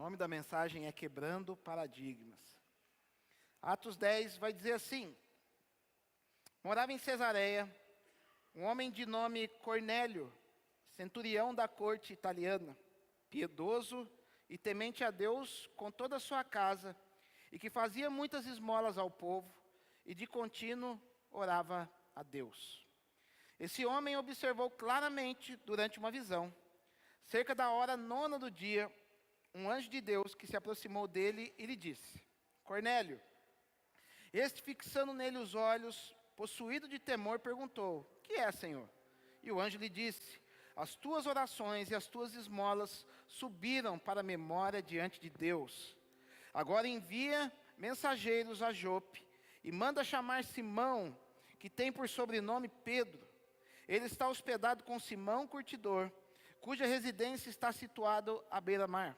nome da mensagem é Quebrando Paradigmas. Atos 10 vai dizer assim: morava em Cesareia um homem de nome Cornélio, centurião da corte italiana, piedoso e temente a Deus com toda a sua casa, e que fazia muitas esmolas ao povo, e de contínuo orava a Deus. Esse homem observou claramente durante uma visão, cerca da hora 9 do dia, um anjo de Deus que se aproximou dele e lhe disse: Cornélio. Este, fixando nele os olhos, possuído de temor, perguntou: que é, Senhor? E o anjo lhe disse: as tuas orações e as tuas esmolas subiram para a memória diante de Deus. Agora envia mensageiros a Jope e manda chamar Simão, que tem por sobrenome Pedro. Ele está hospedado com Simão curtidor, cuja residência está situada à beira-mar.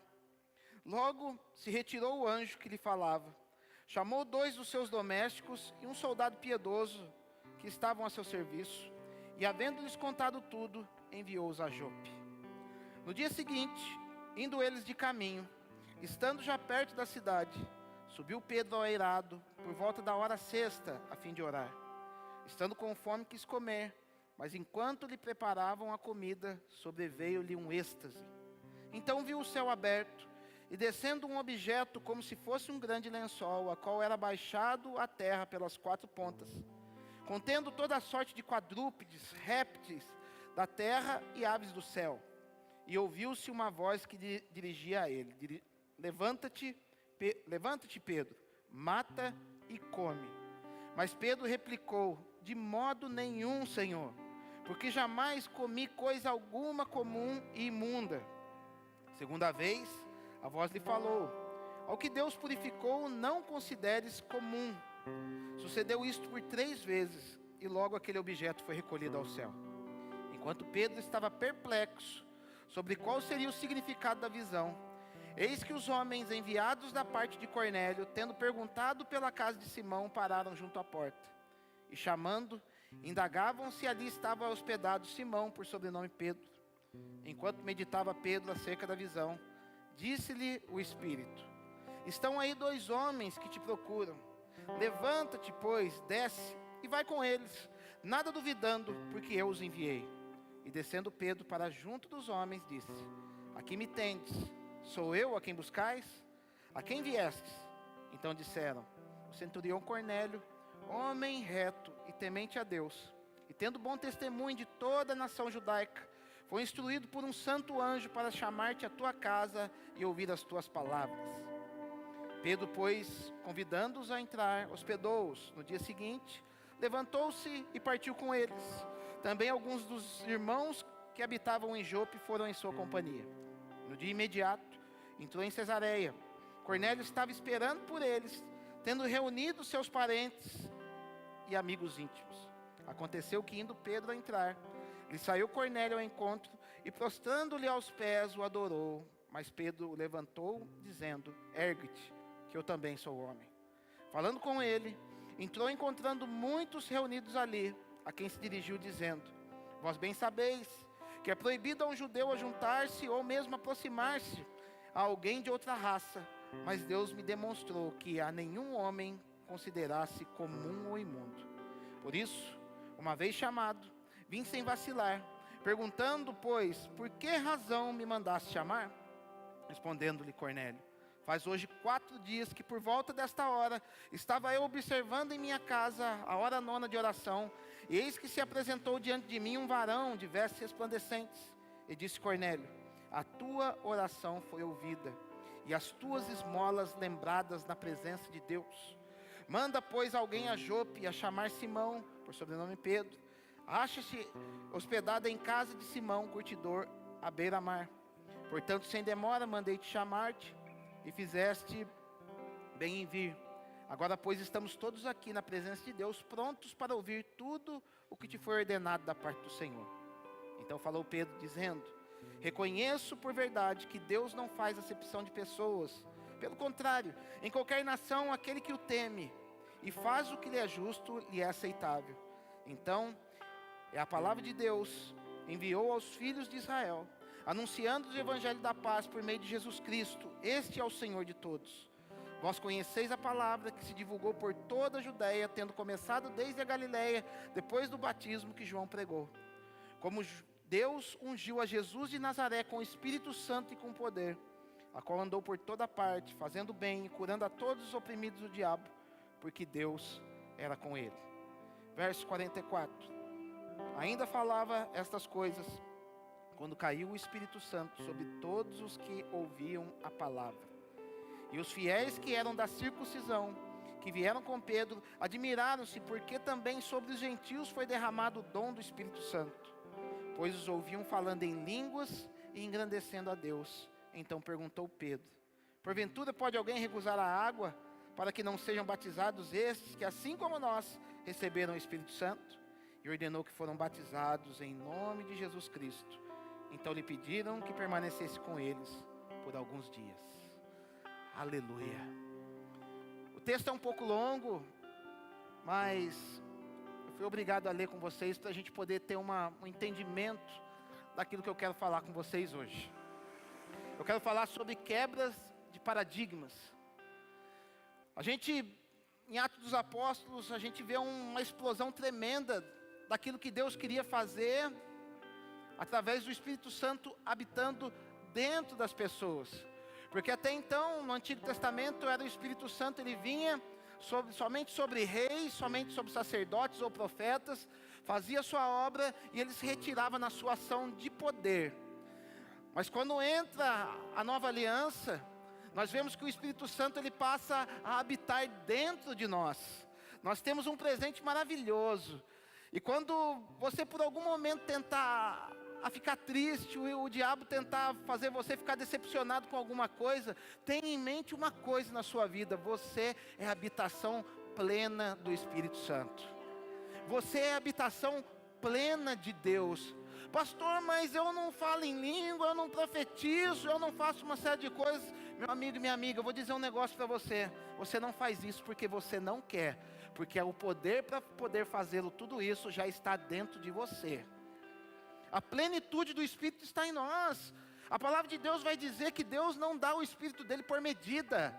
Logo se retirou o anjo que lhe falava, chamou 2 dos seus domésticos e um soldado piedoso que estavam a seu serviço, e havendo-lhes contado tudo, enviou-os a Jope. No dia seguinte, indo eles de caminho, estando já perto da cidade, subiu Pedro ao eirado, por volta da hora 6ª, a fim de orar. Estando com fome, quis comer, mas enquanto lhe preparavam a comida, sobreveio-lhe um êxtase. Então viu o céu aberto, e descendo um objeto como se fosse um grande lençol, a qual era baixado à terra pelas 4 pontas, contendo toda a sorte de quadrúpedes, répteis da terra e aves do céu. E ouviu-se uma voz que dirigia a ele: levanta-te, Pedro, mata e come. Mas Pedro replicou: de modo nenhum, Senhor, porque jamais comi coisa alguma comum e imunda. Segunda vez, a voz lhe falou: ao que Deus purificou, não consideres comum. Sucedeu isto por 3 vezes, e logo aquele objeto foi recolhido ao céu. Enquanto Pedro estava perplexo sobre qual seria o significado da visão, eis que os homens enviados da parte de Cornélio, tendo perguntado pela casa de Simão, pararam junto à porta. E chamando, indagavam se ali estava hospedado Simão, por sobrenome Pedro. Enquanto meditava Pedro acerca da visão, disse-lhe o Espírito: estão aí 2 homens que te procuram. Levanta-te, pois, desce e vai com eles, nada duvidando, porque eu os enviei. E descendo Pedro para junto dos homens, disse: aqui me tendes, sou eu a quem buscais? A quem viestes? Então disseram: o centurião Cornélio, homem reto e temente a Deus, e tendo bom testemunho de toda a nação judaica, foi instruído por um santo anjo para chamar-te à tua casa e ouvir as tuas palavras. Pedro, pois, convidando-os a entrar, hospedou-os. No dia seguinte, levantou-se e partiu com eles. Também alguns dos irmãos que habitavam em Jope foram em sua companhia. No dia imediato, entrou em Cesareia. Cornélio estava esperando por eles, tendo reunido seus parentes e amigos íntimos. Aconteceu que, indo Pedro a entrar, lhe saiu Cornélio ao encontro e, prostrando-lhe aos pés, o adorou. Mas Pedro o levantou, dizendo: ergue-te, que eu também sou homem. Falando com ele, entrou encontrando muitos reunidos ali, a quem se dirigiu dizendo: vós bem sabeis que é proibido a um judeu ajuntar-se ou mesmo aproximar-se a alguém de outra raça, mas Deus me demonstrou que a nenhum homem considerasse comum ou imundo. Por isso, uma vez chamado, vim sem vacilar, perguntando, pois, por que razão me mandaste chamar? Respondendo-lhe Cornélio: faz hoje 4 dias que por volta desta hora estava eu observando em minha casa a hora 9ª de oração, e eis que se apresentou diante de mim um varão de vestes resplandecentes. E disse Cornélio: a tua oração foi ouvida, e as tuas esmolas lembradas na presença de Deus. Manda, pois, alguém a Jope a chamar Simão, por sobrenome Pedro. Acha-se hospedada em casa de Simão, curtidor, à beira-mar. Portanto, sem demora, mandei-te chamar-te, e fizeste bem em vir. Agora, pois, estamos todos aqui na presença de Deus, prontos para ouvir tudo o que te foi ordenado da parte do Senhor. Então falou Pedro, dizendo: reconheço por verdade que Deus não faz acepção de pessoas. Pelo contrário, em qualquer nação, aquele que o teme e faz o que lhe é justo, lhe é aceitável. Então, a palavra de Deus enviou aos filhos de Israel anunciando o evangelho da paz por meio de Jesus Cristo. Este é o Senhor de todos. Vós conheceis a palavra que se divulgou por toda a Judéia, tendo começado desde a Galiléia, depois do batismo que João pregou. Como Deus ungiu a Jesus de Nazaré com o Espírito Santo e com poder, a qual andou por toda parte, fazendo bem e curando a todos os oprimidos do diabo, porque Deus era com ele. Verso 44. Ainda falava estas coisas, quando caiu o Espírito Santo sobre todos os que ouviam a palavra. E os fiéis que eram da circuncisão, que vieram com Pedro, admiraram-se, porque também sobre os gentios foi derramado o dom do Espírito Santo, pois os ouviam falando em línguas e engrandecendo a Deus. Então perguntou Pedro: porventura pode alguém recusar a água, para que não sejam batizados estes, que assim como nós, receberam o Espírito Santo? E ordenou que foram batizados em nome de Jesus Cristo. Então lhe pediram que permanecesse com eles por alguns dias. Aleluia. O texto é um pouco longo, mas eu fui obrigado a ler com vocês para a gente poder ter um entendimento daquilo que eu quero falar com vocês hoje. Eu quero falar sobre quebras de paradigmas. A gente, em Atos dos Apóstolos, a gente vê uma explosão tremenda daquilo que Deus queria fazer através do Espírito Santo habitando dentro das pessoas. Porque até então, no Antigo Testamento, era o Espírito Santo, ele vinha somente sobre reis, somente sobre sacerdotes ou profetas, fazia a sua obra e ele se retirava na sua ação de poder. Mas quando entra a nova aliança, nós vemos que o Espírito Santo ele passa a habitar dentro de nós. Nós temos um presente maravilhoso. E quando você por algum momento tentar a ficar triste, o diabo tentar fazer você ficar decepcionado com alguma coisa, tenha em mente uma coisa na sua vida: você é a habitação plena do Espírito Santo. Você é a habitação plena de Deus. Pastor, mas eu não falo em língua, eu não profetizo, eu não faço uma série de coisas. Meu amigo e minha amiga, eu vou dizer um negócio para você. Você não faz isso porque você não quer, porque o poder para poder fazê-lo, tudo isso já está dentro de você. A plenitude do Espírito está em nós. A palavra de Deus vai dizer que Deus não dá o Espírito dele por medida.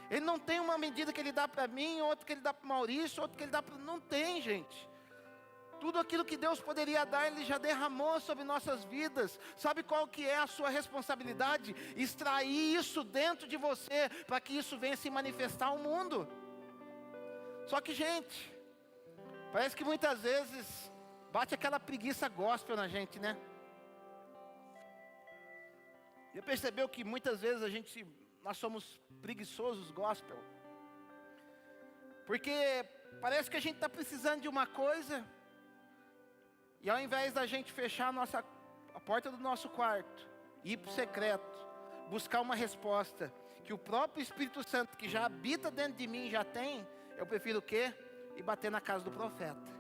Ele não tem uma medida que ele dá para mim, outra que ele dá para o Maurício, outra que ele dá para... Não tem, gente. Tudo aquilo que Deus poderia dar, ele já derramou sobre nossas vidas. Sabe qual que é a sua responsabilidade? Extrair isso dentro de você, para que isso venha se manifestar ao mundo. Só que, gente, parece que muitas vezes bate aquela preguiça gospel na gente, né? Já percebeu que muitas vezes nós somos preguiçosos gospel? Porque parece que a gente está precisando de uma coisa, e ao invés da gente fechar a porta do nosso quarto, ir para o secreto, buscar uma resposta, que o próprio Espírito Santo, que já habita dentro de mim, já tem, eu prefiro o quê? Ir bater na casa do profeta.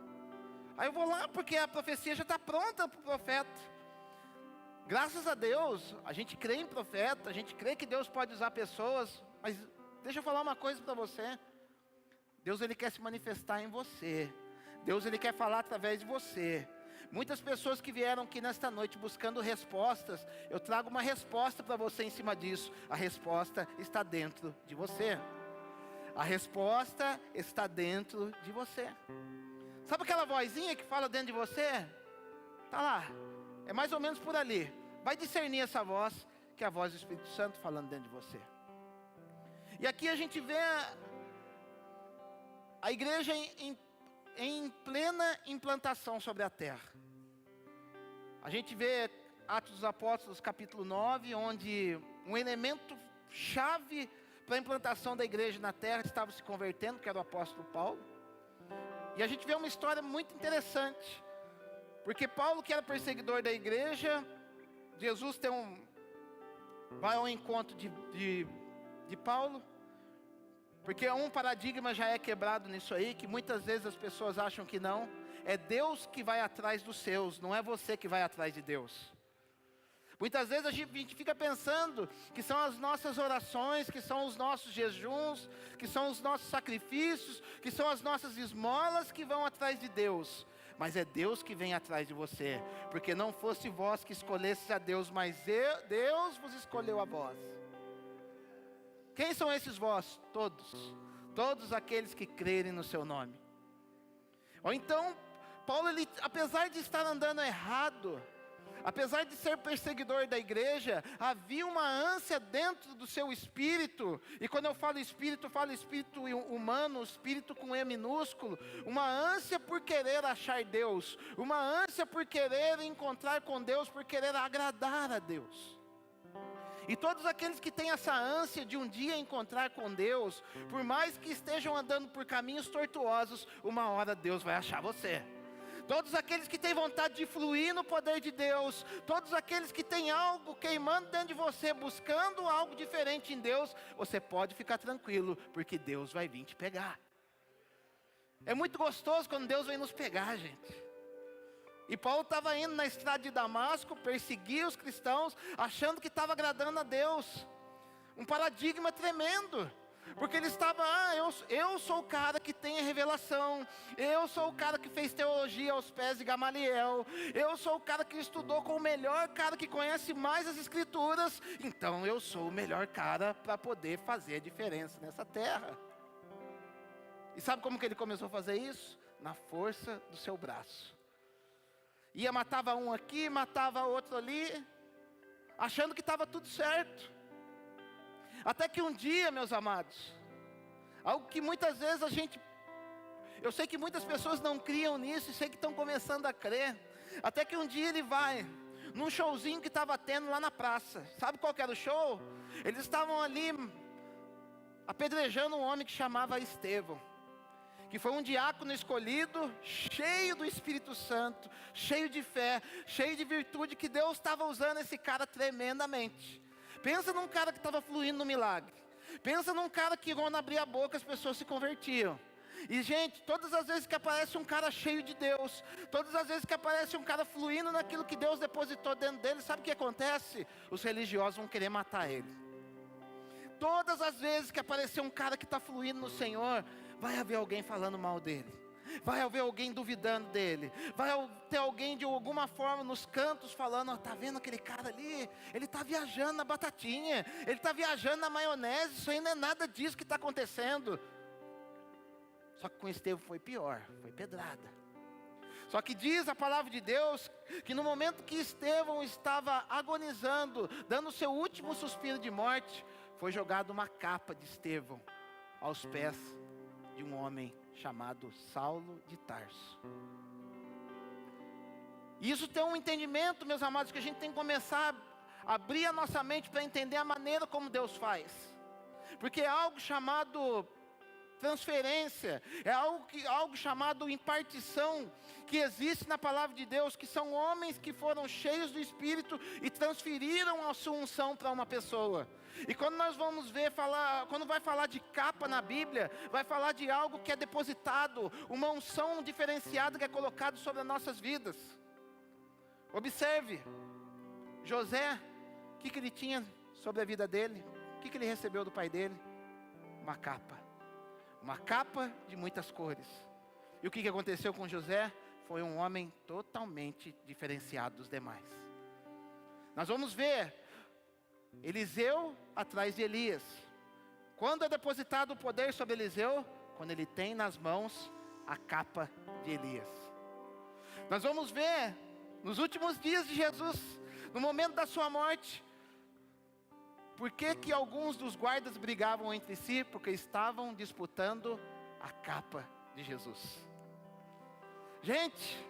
Aí eu vou lá porque a profecia já está pronta para o profeta. Graças a Deus, a gente crê em profeta, a gente crê que Deus pode usar pessoas, mas deixa eu falar uma coisa para você. Deus ele quer se manifestar em você. Deus ele quer falar através de você. Muitas pessoas que vieram aqui nesta noite buscando respostas, eu trago uma resposta para você em cima disso. A resposta está dentro de você. A resposta está dentro de você. Sabe aquela vozinha que fala dentro de você? Está lá, é mais ou menos por ali. Vai discernir essa voz, que é a voz do Espírito Santo falando dentro de você. E aqui a gente vê a igreja em plena implantação sobre a terra. A gente vê Atos dos Apóstolos capítulo 9, onde um elemento chave para a implantação da igreja na terra estava se convertendo, que era o apóstolo Paulo. E a gente vê uma história muito interessante, porque Paulo, que era perseguidor da igreja, Jesus vai ao encontro de Paulo, porque um paradigma já é quebrado nisso aí, que muitas vezes as pessoas acham que não, é Deus que vai atrás dos seus, não é você que vai atrás de Deus. Muitas vezes a gente fica pensando que são as nossas orações, que são os nossos jejuns, que são os nossos sacrifícios, que são as nossas esmolas que vão atrás de Deus. mas é Deus que vem atrás de você, porque não fosse vós que escolhesses a Deus, mas Deus vos escolheu a vós. Quem são esses vós? Todos aqueles que crerem no seu nome. Ou então, Paulo, apesar de estar andando errado, apesar de ser perseguidor da igreja, havia uma ânsia dentro do seu espírito. E quando eu falo espírito humano, espírito com E minúsculo. Uma ânsia por querer achar Deus. Uma ânsia por querer encontrar com Deus, por querer agradar a Deus. E todos aqueles que têm essa ânsia de um dia encontrar com Deus, por mais que estejam andando por caminhos tortuosos, uma hora Deus vai achar você. Todos aqueles que têm vontade de fluir no poder de Deus, todos aqueles que têm algo queimando dentro de você, buscando algo diferente em Deus, você pode ficar tranquilo, porque Deus vai vir te pegar. É muito gostoso quando Deus vem nos pegar, gente. E Paulo estava indo na estrada de Damasco, perseguir os cristãos, achando que estava agradando a Deus. Um paradigma tremendo. Porque ele estava, eu sou o cara que tem a revelação, eu sou o cara que fez teologia aos pés de Gamaliel, eu sou o cara que estudou com o melhor cara que conhece mais as escrituras, então eu sou o melhor cara para poder fazer a diferença nessa terra. E sabe como que ele começou a fazer isso? Na força do seu braço. Ia, matava um aqui, matava outro ali, achando que estava tudo certo. Até que um dia, meus amados, algo que muitas vezes eu sei que muitas pessoas não criam nisso, e sei que estão começando a crer. Até que um dia ele vai num showzinho que estava tendo lá na praça. Sabe qual que era o show? Eles estavam ali apedrejando um homem que chamava Estevão, que foi um diácono escolhido, cheio do Espírito Santo, cheio de fé, cheio de virtude, que Deus estava usando esse cara tremendamente. Pensa num cara que estava fluindo no milagre. Pensa num cara que quando abria a boca as pessoas se convertiam. E gente, todas as vezes que aparece um cara cheio de Deus, todas as vezes que aparece um cara fluindo naquilo que Deus depositou dentro dele, sabe o que acontece? Os religiosos vão querer matar ele. Todas as vezes que aparecer um cara que está fluindo no Senhor, vai haver alguém falando mal dele. Vai haver alguém duvidando dele. Vai ter alguém de alguma forma nos cantos falando, tá vendo aquele cara ali? Ele está viajando na batatinha, ele está viajando na maionese, isso aí não é nada disso que está acontecendo. Só que com Estevão foi pior, foi pedrada. Só que diz a palavra de Deus, que no momento que Estevão estava agonizando, dando o seu último suspiro de morte, foi jogada uma capa de Estevão aos pés de um homem chamado Saulo de Tarso. E isso tem um entendimento, meus amados, que a gente tem que começar a abrir a nossa mente para entender a maneira como Deus faz. Porque é algo chamado transferência, é algo chamado impartição, que existe na palavra de Deus, que são homens que foram cheios do Espírito e transferiram a sua unção para uma pessoa. E quando nós vamos quando vai falar de capa na Bíblia, vai falar de algo que é depositado, uma unção diferenciada que é colocada sobre as nossas vidas. Observe, José, o que ele tinha sobre a vida dele? O que ele recebeu do pai dele? Uma capa de muitas cores. E o que aconteceu com José? Foi um homem totalmente diferenciado dos demais. Nós vamos ver Eliseu atrás de Elias. Quando é depositado o poder sobre Eliseu? Quando ele tem nas mãos a capa de Elias. Nós vamos ver nos últimos dias de Jesus, no momento da sua morte, por que alguns dos guardas brigavam entre si? Porque estavam disputando a capa de Jesus. Gente,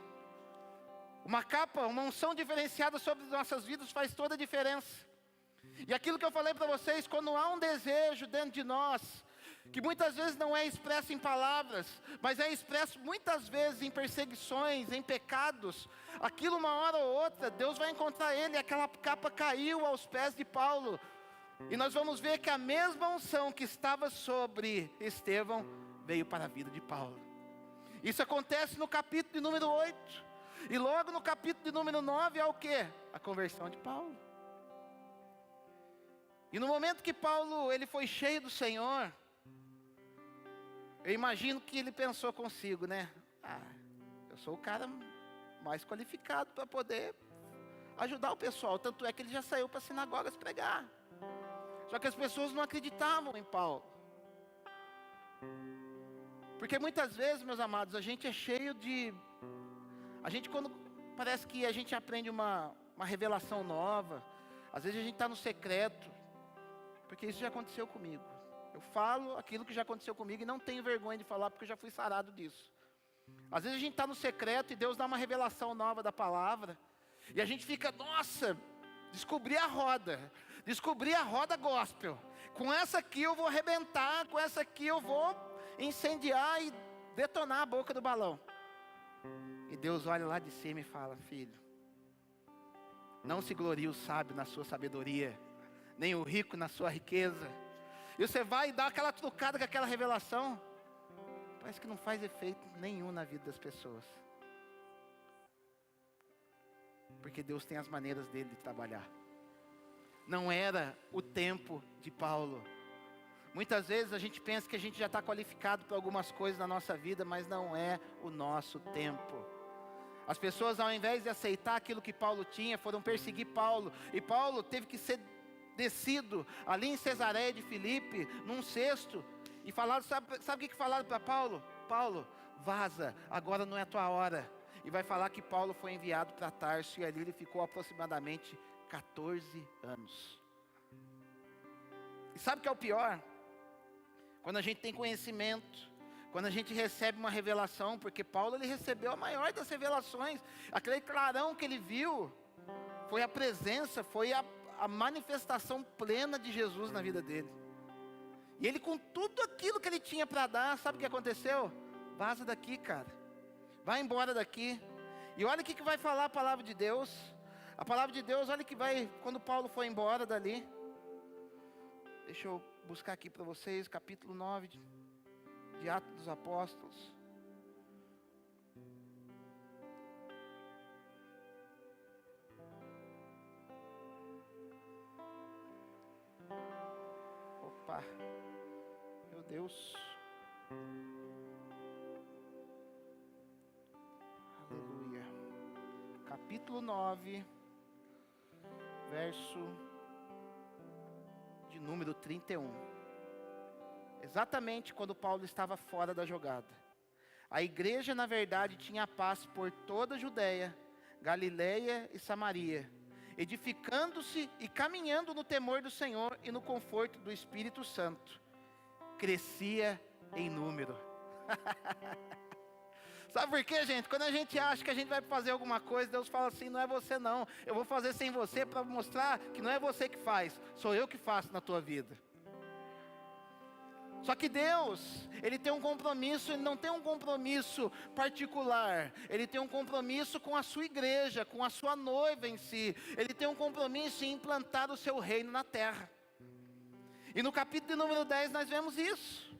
uma capa, uma unção diferenciada sobre nossas vidas faz toda a diferença. E aquilo que eu falei para vocês, quando há um desejo dentro de nós, que muitas vezes não é expresso em palavras, mas é expresso muitas vezes em perseguições, em pecados, aquilo uma hora ou outra, Deus vai encontrar ele, e aquela capa caiu aos pés de Paulo. E nós vamos ver que a mesma unção que estava sobre Estevão, veio para a vida de Paulo. Isso acontece no capítulo de número 8. E logo no capítulo de número 9 é o quê? A conversão de Paulo. E no momento que Paulo ele foi cheio do Senhor, eu imagino que ele pensou consigo, né? Eu sou o cara mais qualificado para poder ajudar o pessoal. Tanto é que ele já saiu para as sinagogas pregar. Só que as pessoas não acreditavam em Paulo. Porque muitas vezes, meus amados, a gente é cheio de... A gente quando parece que a gente aprende uma revelação nova, às vezes a gente está no secreto, porque isso já aconteceu comigo. Eu falo aquilo que já aconteceu comigo e não tenho vergonha de falar, porque eu já fui sarado disso. Às vezes a gente está no secreto e Deus dá uma revelação nova da palavra, e a gente fica, nossa, descobri a roda gospel. Com essa aqui eu vou arrebentar, com essa aqui eu vou incendiar e detonar a boca do balão. E Deus olha lá de cima e fala: filho, não se glorie o sábio na sua sabedoria, nem o rico na sua riqueza. E você vai e dá aquela trucada com aquela revelação, parece que não faz efeito nenhum na vida das pessoas. Porque Deus tem as maneiras dele de trabalhar. Não era o tempo de Paulo. Muitas vezes a gente pensa que a gente já está qualificado para algumas coisas na nossa vida, mas não é o nosso tempo. As pessoas, ao invés de aceitar aquilo que Paulo tinha, foram perseguir Paulo. E Paulo teve que ser descido ali em Cesareia de Filipe, num cesto. E falaram, sabe o que falaram para Paulo? Paulo, vaza, agora não é a tua hora. E vai falar que Paulo foi enviado para Tarso, e ali ele ficou aproximadamente 14 anos. E sabe o que é o pior? Quando a gente tem conhecimento, quando a gente recebe uma revelação, porque Paulo ele recebeu a maior das revelações, aquele clarão que ele viu, foi a presença, foi a manifestação plena de Jesus na vida dele. E ele, com tudo aquilo que ele tinha para dar, sabe o que aconteceu? Vaza daqui, cara, vai embora daqui. E olha o que vai falar a palavra de Deus. A palavra de Deus, olha que vai, quando Paulo foi embora dali, deixa eu buscar aqui para vocês, capítulo 9 de Atos dos Apóstolos. Opa, meu Deus. Aleluia. Capítulo 9, verso de número 31. Exatamente quando Paulo estava fora da jogada. A igreja, na verdade, tinha paz por toda a Judeia, Galileia e Samaria, edificando-se e caminhando no temor do Senhor e no conforto do Espírito Santo. Crescia em número. Sabe por quê, gente? Quando a gente acha que a gente vai fazer alguma coisa, Deus fala assim: não é você não, eu vou fazer sem você para mostrar que não é você que faz, sou eu que faço na tua vida. Só que Deus, Ele tem um compromisso, Ele não tem um compromisso particular, Ele tem um compromisso com a sua igreja, com a sua noiva em si. Ele tem um compromisso em implantar o seu reino na terra. E no capítulo número 10 nós vemos isso.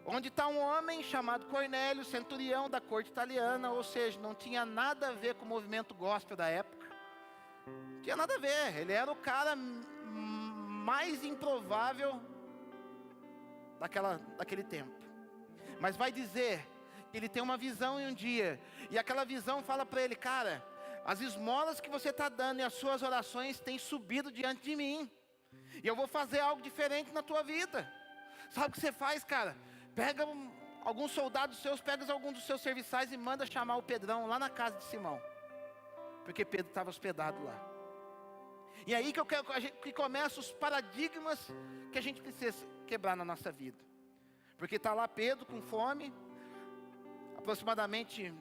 Onde está um homem chamado Cornélio, centurião da corte italiana, ou seja, não tinha nada a ver com o movimento gospel da época. Não tinha nada a ver, ele era o cara mais improvável daquele tempo. Mas vai dizer que ele tem uma visão em um dia, e aquela visão fala para ele: cara, as esmolas que você está dando e as suas orações têm subido diante de mim, e eu vou fazer algo diferente na tua vida. Sabe o que você faz, cara? Pega alguns soldados seus, pega alguns dos seus serviçais e manda chamar o Pedrão lá na casa de Simão, porque Pedro estava hospedado lá. E aí que começam os paradigmas que a gente precisa quebrar na nossa vida. Porque está lá Pedro com fome, aproximadamente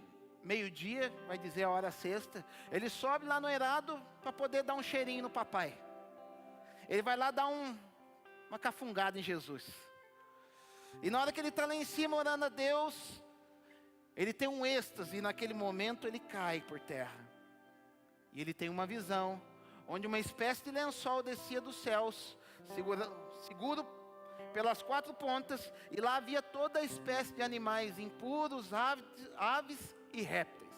meio-dia, vai dizer a hora sexta. Ele sobe lá no eirado para poder dar um cheirinho no papai. Ele vai lá dar uma cafungada em Jesus. E na hora que ele está lá em cima orando a Deus, ele tem um êxtase, e naquele momento ele cai por terra. E ele tem uma visão, onde uma espécie de lençol descia dos céus, seguro pelas 4 pontas, e lá havia toda a espécie de animais impuros, aves e répteis.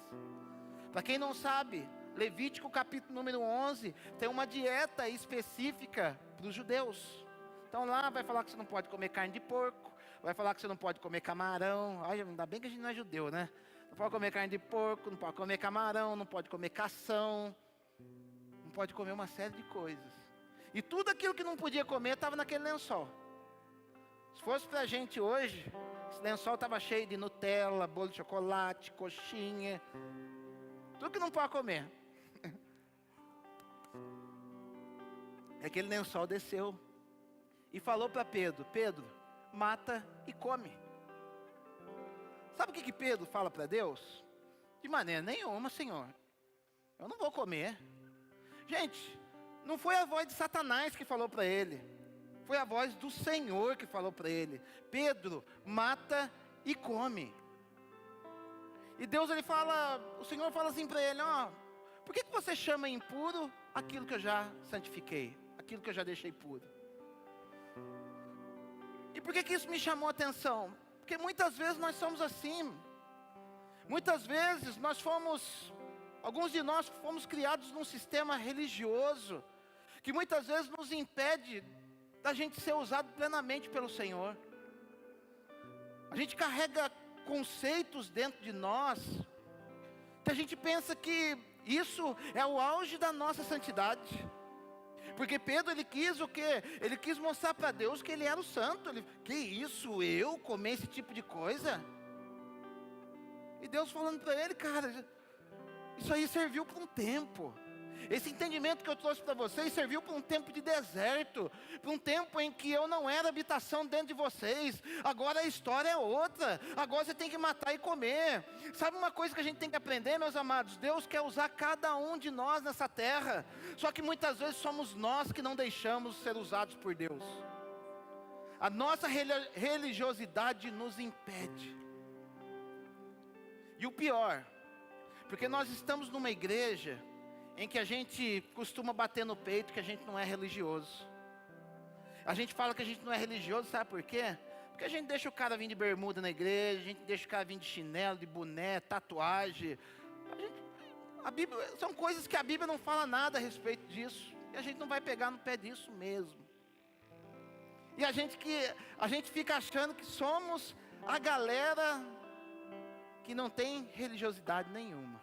Para quem não sabe, Levítico capítulo número 11, tem uma dieta específica para os judeus. Então lá vai falar que você não pode comer carne de porco, vai falar que você não pode comer camarão. Ai, ainda bem que a gente não é judeu, né? Não pode comer carne de porco, não pode comer camarão, não pode comer cação, não pode comer uma série de coisas. E tudo aquilo que não podia comer estava naquele lençol. Se fosse para a gente hoje, esse lençol estava cheio de Nutella, bolo de chocolate, coxinha, tudo que não pode comer. Aquele lençol desceu e falou para Pedro: Pedro, mata e come. Sabe o que Pedro fala para Deus? De maneira nenhuma, Senhor, eu não vou comer. Gente, não foi a voz de Satanás que falou para ele, foi a voz do Senhor que falou para ele: Pedro, mata e come. E Deus, o Senhor fala assim para ele: por que você chama impuro aquilo que eu já santifiquei, aquilo que eu já deixei puro? E por que isso me chamou a atenção? Porque muitas vezes nós somos assim. Muitas vezes alguns de nós fomos criados num sistema religioso, que muitas vezes nos impede da gente ser usado plenamente pelo Senhor. A gente carrega conceitos dentro de nós, que a gente pensa que isso é o auge da nossa santidade. Porque Pedro, ele quis o quê? Ele quis mostrar para Deus que ele era o santo. Que isso, eu comer esse tipo de coisa? E Deus falando para ele: cara, isso aí serviu por um tempo. Esse entendimento que eu trouxe para vocês serviu para um tempo de deserto, para um tempo em que eu não era habitação dentro de vocês. Agora a história é outra. Agora você tem que matar e comer. Sabe uma coisa que a gente tem que aprender, meus amados? Deus quer usar cada um de nós nessa terra. Só que muitas vezes somos nós que não deixamos ser usados por Deus. A nossa religiosidade nos impede. E o pior, porque nós estamos numa igreja em que a gente costuma bater no peito que a gente não é religioso. A gente fala que a gente não é religioso, sabe por quê? Porque a gente deixa o cara vir de bermuda na igreja, a gente deixa o cara vir de chinelo, de boné, tatuagem. A Bíblia, são coisas que a Bíblia não fala nada a respeito disso. E a gente não vai pegar no pé disso mesmo. E a gente fica achando que somos a galera que não tem religiosidade nenhuma.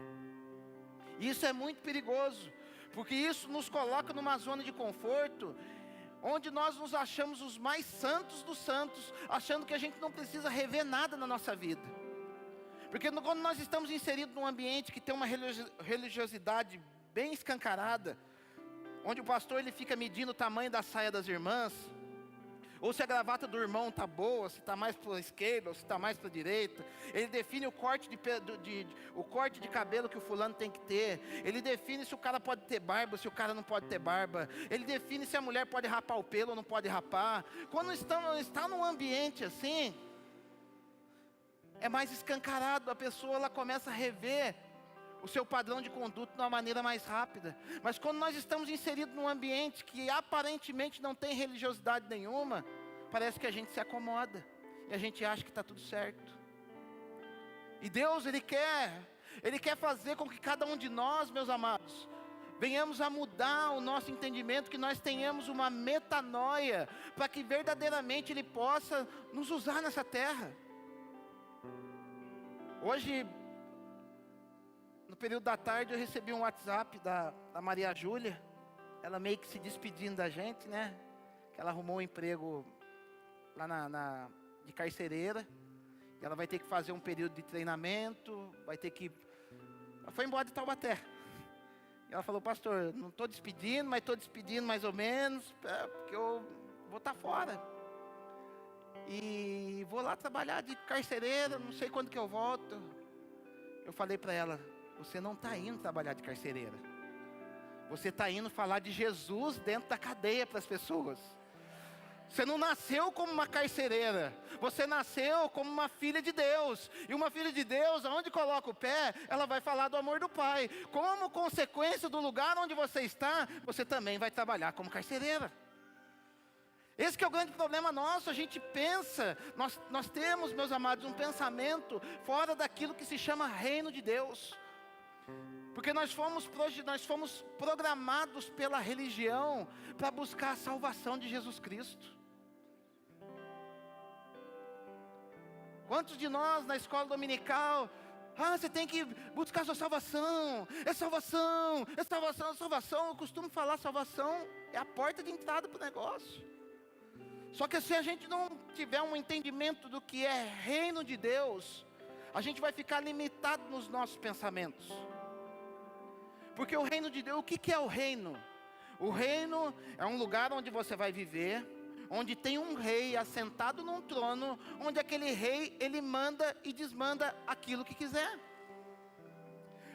Isso é muito perigoso, porque isso nos coloca numa zona de conforto, onde nós nos achamos os mais santos dos santos, achando que a gente não precisa rever nada na nossa vida. Porque quando nós estamos inseridos num ambiente que tem uma religiosidade bem escancarada, onde o pastor ele fica medindo o tamanho da saia das irmãs, ou se a gravata do irmão está boa, se está mais para a esquerda, ou se está mais para a direita. Ele define o corte de cabelo que o fulano tem que ter. Ele define se o cara pode ter barba, se o cara não pode ter barba. Ele define se a mulher pode rapar o pelo ou não pode rapar. Quando está num ambiente assim, é mais escancarado. A pessoa ela começa a rever o seu padrão de conduta de uma maneira mais rápida. Mas quando nós estamos inseridos num ambiente que aparentemente não tem religiosidade nenhuma, parece que a gente se acomoda e a gente acha que está tudo certo. E Deus, Ele quer fazer com que cada um de nós, meus amados, venhamos a mudar o nosso entendimento, que nós tenhamos uma metanoia, para que verdadeiramente Ele possa nos usar nessa terra. Hoje, no período da tarde, eu recebi um WhatsApp da Maria Júlia, ela meio que se despedindo da gente, né? Que ela arrumou um emprego lá de carcereira, e ela vai ter que fazer um período de treinamento, ela foi embora de Taubaté. E ela falou: pastor, não estou despedindo, mas estou despedindo mais ou menos, porque eu vou estar fora. E vou lá trabalhar de carcereira, não sei quando que eu volto. Eu falei para ela: você não está indo trabalhar de carcereira. Você está indo falar de Jesus dentro da cadeia para as pessoas. Você não nasceu como uma carcereira. Você nasceu como uma filha de Deus. E uma filha de Deus, aonde coloca o pé, ela vai falar do amor do Pai. Como consequência do lugar onde você está, você também vai trabalhar como carcereira. Esse que é o grande problema nosso. A gente pensa, nós temos, meus amados, um pensamento fora daquilo que se chama reino de Deus. Porque nós fomos programados pela religião para buscar a salvação de Jesus Cristo. Quantos de nós na escola dominical Você tem que buscar sua salvação. É salvação, é salvação, é salvação. Eu costumo falar, salvação é a porta de entrada para o negócio. Só que se a gente não tiver um entendimento do que é reino de Deus, a gente vai ficar limitado nos nossos pensamentos. Porque o reino de Deus, o que é o reino? O reino é um lugar onde você vai viver, onde tem um rei assentado num trono, onde aquele rei, ele manda e desmanda aquilo que quiser.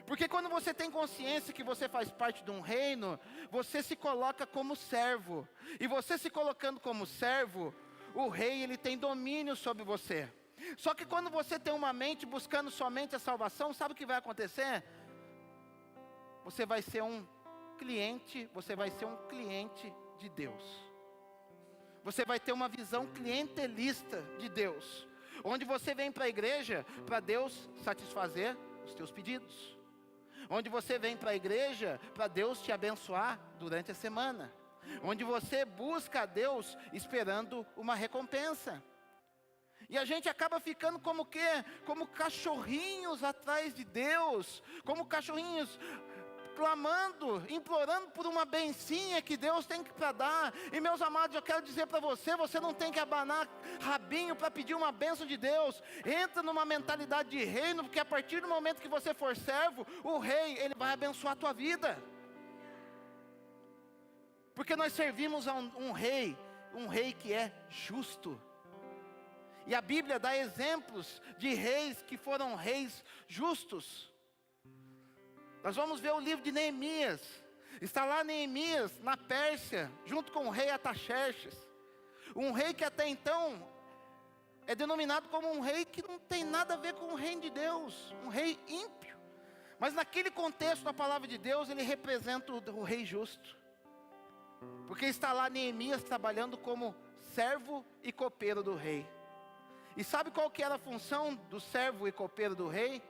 Porque quando você tem consciência que você faz parte de um reino, você se coloca como servo. E você se colocando como servo, o rei, ele tem domínio sobre você. Só que quando você tem uma mente buscando somente a salvação, sabe o que vai acontecer? Você vai ser um cliente de Deus. Você vai ter uma visão clientelista de Deus, onde você vem para a igreja para Deus satisfazer os teus pedidos, onde você vem para a igreja para Deus te abençoar durante a semana, onde você busca a Deus esperando uma recompensa. E a gente acaba ficando como quê? Como cachorrinhos atrás de Deus, como cachorrinhos clamando, implorando por uma bencinha que Deus tem para dar. E meus amados, eu quero dizer para você, você não tem que abanar rabinho para pedir uma bênção de Deus. Entra numa mentalidade de reino, porque a partir do momento que você for servo, o rei, ele vai abençoar a tua vida. Porque nós servimos a um rei que é justo. E a Bíblia dá exemplos de reis que foram reis justos. Nós vamos ver o livro de Neemias. Está lá Neemias, na Pérsia, junto com o rei Ataxerxes. Um rei que até então é denominado como um rei que não tem nada a ver com o reino de Deus. Um rei ímpio. Mas naquele contexto, na palavra de Deus, ele representa o rei justo. Porque está lá Neemias trabalhando como servo e copeiro do rei. E sabe qual que era a função do servo e copeiro do rei?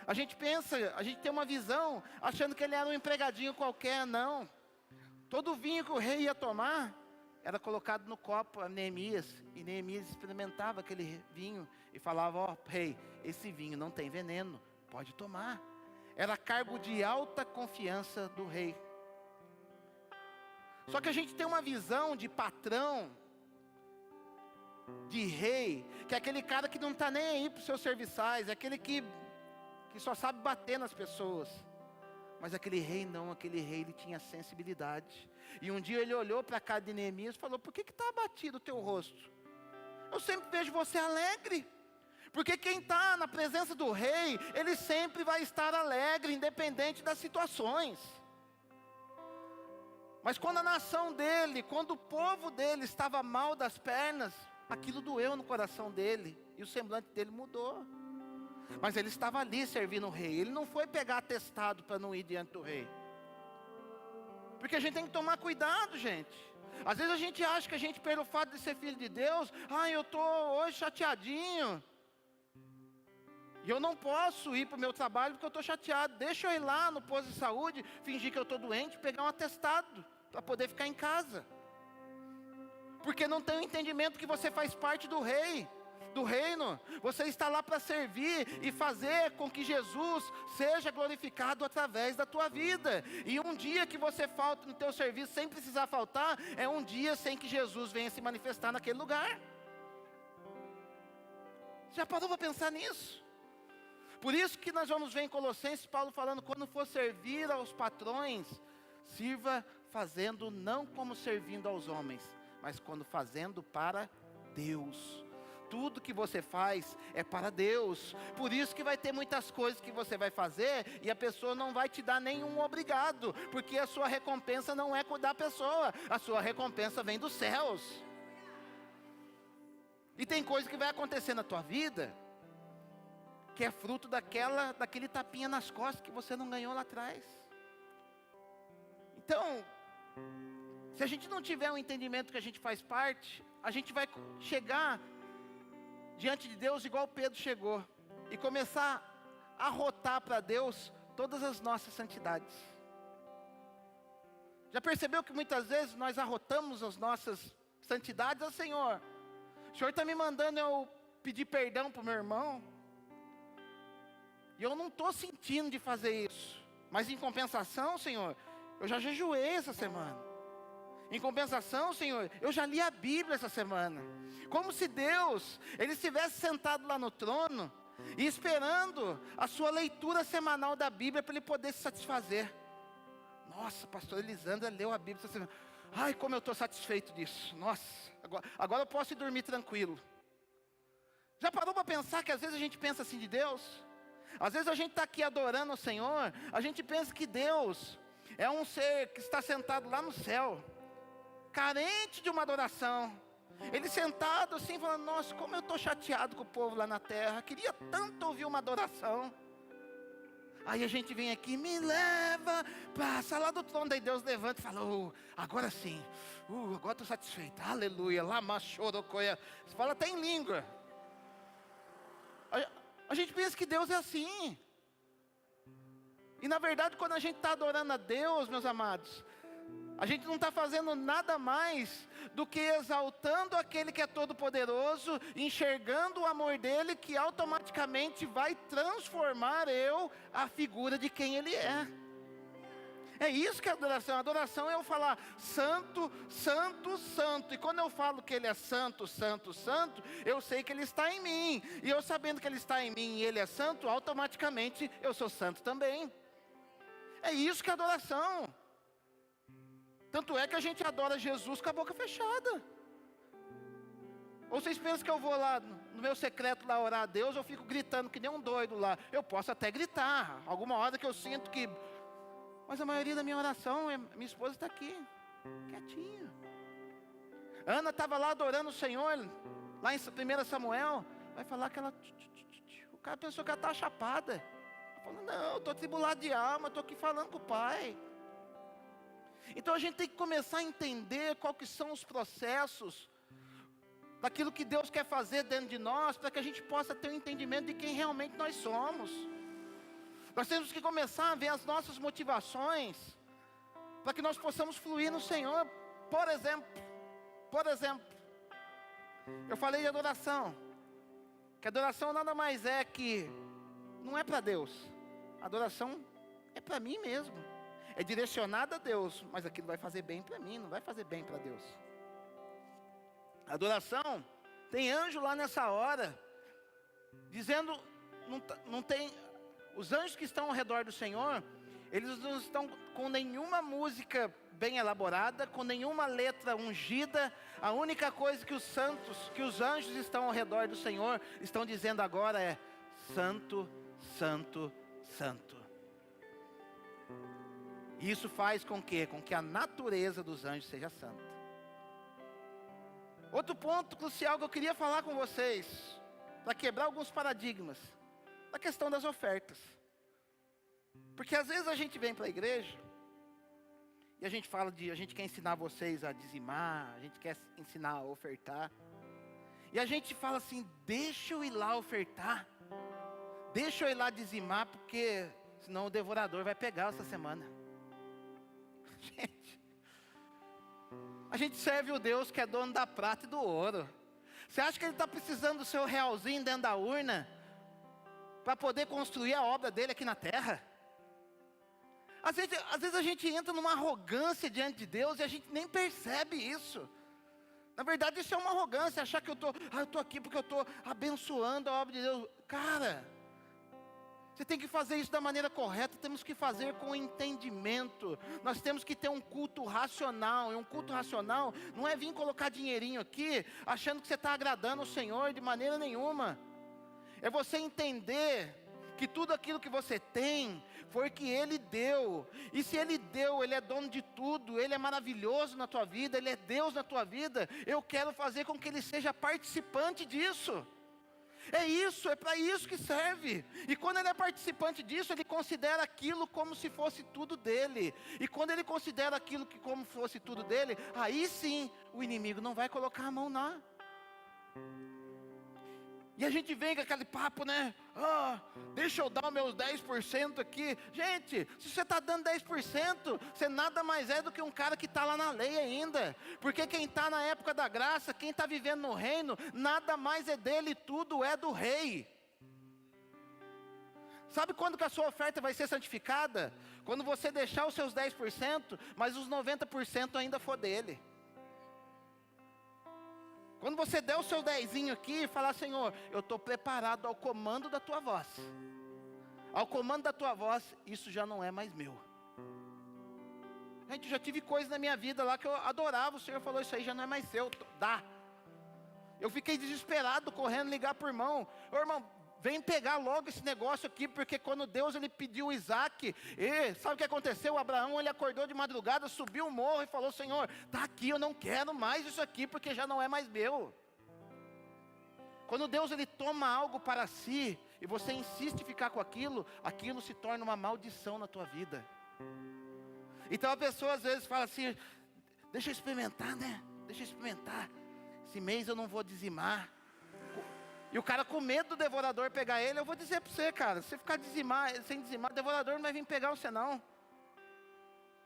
A gente pensa, a gente tem uma visão, achando que ele era um empregadinho qualquer, não. Todo vinho que o rei ia tomar, era colocado no copo a Neemias. E Neemias experimentava aquele vinho e falava, rei, esse vinho não tem veneno, pode tomar. Era cargo de alta confiança do rei. Só que a gente tem uma visão de patrão, de rei, que é aquele cara que não está nem aí para os seus serviçais, é aquele que só sabe bater nas pessoas. Mas aquele rei não, aquele rei ele tinha sensibilidade. E um dia ele olhou para a cara de Neemias e falou, por que está abatido o teu rosto? Eu sempre vejo você alegre. Porque quem está na presença do rei, ele sempre vai estar alegre, independente das situações. Mas quando a nação dele, quando o povo dele estava mal das pernas, aquilo doeu no coração dele, e o semblante dele mudou. Mas ele estava ali servindo o rei, ele não foi pegar atestado para não ir diante do rei. Porque a gente tem que tomar cuidado, gente. Às vezes a gente acha que a gente, pelo fato de ser filho de Deus, eu estou hoje chateadinho, e eu não posso ir para o meu trabalho porque eu estou chateado. Deixa eu ir lá no posto de saúde, fingir que eu estou doente, pegar um atestado, para poder ficar em casa. Porque não tem o entendimento que você faz parte do rei, do reino. Você está lá para servir e fazer com que Jesus seja glorificado através da tua vida. E um dia que você falta no teu serviço sem precisar faltar, é um dia sem que Jesus venha se manifestar naquele lugar. Já parou para pensar nisso? Por isso que nós vamos ver em Colossenses, Paulo falando, quando for servir aos patrões, sirva fazendo não como servindo aos homens, mas quando fazendo para Deus. Tudo que você faz é para Deus. Por isso que vai ter muitas coisas que você vai fazer e a pessoa não vai te dar nenhum obrigado, porque a sua recompensa não é da pessoa, a sua recompensa vem dos céus. E tem coisa que vai acontecer na tua vida que é fruto daquele tapinha nas costas que você não ganhou lá atrás. Então, se a gente não tiver um entendimento que a gente faz parte, a gente vai chegar diante de Deus igual Pedro chegou, e começar a arrotar para Deus todas as nossas santidades. Já percebeu que muitas vezes nós arrotamos as nossas santidades ao Senhor? O Senhor está me mandando eu pedir perdão para o meu irmão, E eu não estou sentindo de fazer isso. Mas em compensação, Senhor, eu já jejuei essa semana. Em compensação, Senhor, eu já li a Bíblia essa semana. Como se Deus, Ele estivesse sentado lá no trono e esperando a sua leitura semanal da Bíblia para Ele poder se satisfazer. Nossa, pastor Elisandra leu a Bíblia essa semana. Ai, como eu estou satisfeito disso. Nossa, agora eu posso ir dormir tranquilo. Já parou para pensar que às vezes a gente pensa assim de Deus? Às vezes a gente está aqui adorando o Senhor, a gente pensa que Deus é um ser que está sentado lá no céu, carente de uma adoração. Ele sentado assim, falando, nossa, como eu estou chateado com o povo lá na terra, queria tanto ouvir uma adoração. Aí a gente vem aqui, me leva, passa lá do trono, daí Deus levanta e fala, agora sim, agora estou satisfeito, aleluia, lama chorocoia, você fala até em língua. A gente pensa que Deus é assim. E na verdade, quando a gente está adorando a Deus, meus amados, a gente não está fazendo nada mais do que exaltando aquele que é todo poderoso, enxergando o amor dele, que automaticamente vai transformar a figura de quem ele é. É isso que é adoração. Adoração é eu falar santo, santo, santo. E quando eu falo que ele é santo, santo, santo, eu sei que ele está em mim. E eu sabendo que ele está em mim e ele é santo, automaticamente eu sou santo também. É isso que é adoração. Tanto é que a gente adora Jesus com a boca fechada. Ou vocês pensam que eu vou lá no meu secreto lá orar a Deus, eu fico gritando que nem um doido lá. Eu posso até gritar, alguma hora que eu sinto que... Mas a maioria da minha oração, minha esposa está aqui, quietinha. Ana estava lá adorando o Senhor, lá em 1 Samuel, vai falar que ela... O cara pensou que ela estava chapada. Ela falou, não, eu estou tribulado de alma, estou aqui falando com o Pai. Então a gente tem que começar a entender quais que são os processos daquilo que Deus quer fazer dentro de nós, para que a gente possa ter um entendimento de quem realmente nós somos. Nós temos que começar a ver as nossas motivações, para que nós possamos fluir no Senhor. Por exemplo, eu falei de adoração, que adoração nada mais é que, não é para Deus, adoração é para mim mesmo, é direcionada a Deus, mas aquilo vai fazer bem para mim, não vai fazer bem para Deus. Adoração, tem anjo lá nessa hora, dizendo, não tem... Os anjos que estão ao redor do Senhor, eles não estão com nenhuma música bem elaborada, com nenhuma letra ungida. A única coisa que os anjos estão ao redor do Senhor, estão dizendo agora é, santo, santo, santo. E isso faz com que a natureza dos anjos seja santa. Outro ponto crucial que eu queria falar com vocês, para quebrar alguns paradigmas, a questão das ofertas. Porque às vezes a gente vem para a igreja e a gente quer ensinar vocês a dizimar, a gente quer ensinar a ofertar. E a gente fala assim, deixa eu ir lá ofertar, deixa eu ir lá dizimar, porque senão o devorador vai pegar essa semana. A gente serve o Deus que é dono da prata e do ouro. Você acha que ele está precisando do seu realzinho dentro da urna para poder construir a obra dele aqui na terra? Às vezes a gente entra numa arrogância diante de Deus e a gente nem percebe isso. Na verdade isso é uma arrogância, achar que eu estou aqui porque eu estou abençoando a obra de Deus. Cara, você tem que fazer isso da maneira correta, temos que fazer com entendimento. Nós temos que ter um culto racional, e um culto racional não é vir colocar dinheirinho aqui, achando que você está agradando o Senhor de maneira nenhuma. É você entender que tudo aquilo que você tem, foi que Ele deu. E se Ele deu, Ele é dono de tudo, Ele é maravilhoso na tua vida, Ele é Deus na tua vida. Eu quero fazer com que Ele seja participante disso. É isso, é para isso que serve. E quando Ele é participante disso, Ele considera aquilo como se fosse tudo dEle. E quando Ele considera aquilo como fosse tudo dEle, aí sim, o inimigo não vai colocar a mão lá. E a gente vem com aquele papo, né? Deixa eu dar os meus 10% aqui. Gente, se você está dando 10%, você nada mais é do que um cara que está lá na lei ainda. Porque quem está na época da graça, quem está vivendo no reino, nada mais é dele, tudo é do rei. Sabe quando que a sua oferta vai ser santificada? Quando você deixar os seus 10%, mas os 90% ainda for dele. Quando você der o seu 10zinho aqui e falar, Senhor, eu estou preparado ao comando da tua voz. Ao comando da tua voz, isso já não é mais meu. Gente, eu já tive coisas na minha vida lá que eu adorava, o Senhor falou, isso aí já não é mais seu, dá. Eu fiquei desesperado, correndo, ligar para o irmão. Ô irmão, vem pegar logo esse negócio aqui, porque quando Deus ele pediu Isaac, sabe o que aconteceu? O Abraão ele acordou de madrugada, subiu o morro e falou, Senhor, está aqui, eu não quero mais isso aqui, porque já não é mais meu. Quando Deus ele toma algo para si, e você insiste em ficar com aquilo, aquilo se torna uma maldição na tua vida. Então a pessoa às vezes fala assim, deixa eu experimentar, né? Deixa eu experimentar. Esse mês eu não vou dizimar. E o cara com medo do devorador pegar ele, eu vou dizer para você, cara, se você ficar sem dizimar, o devorador não vai vir pegar você não.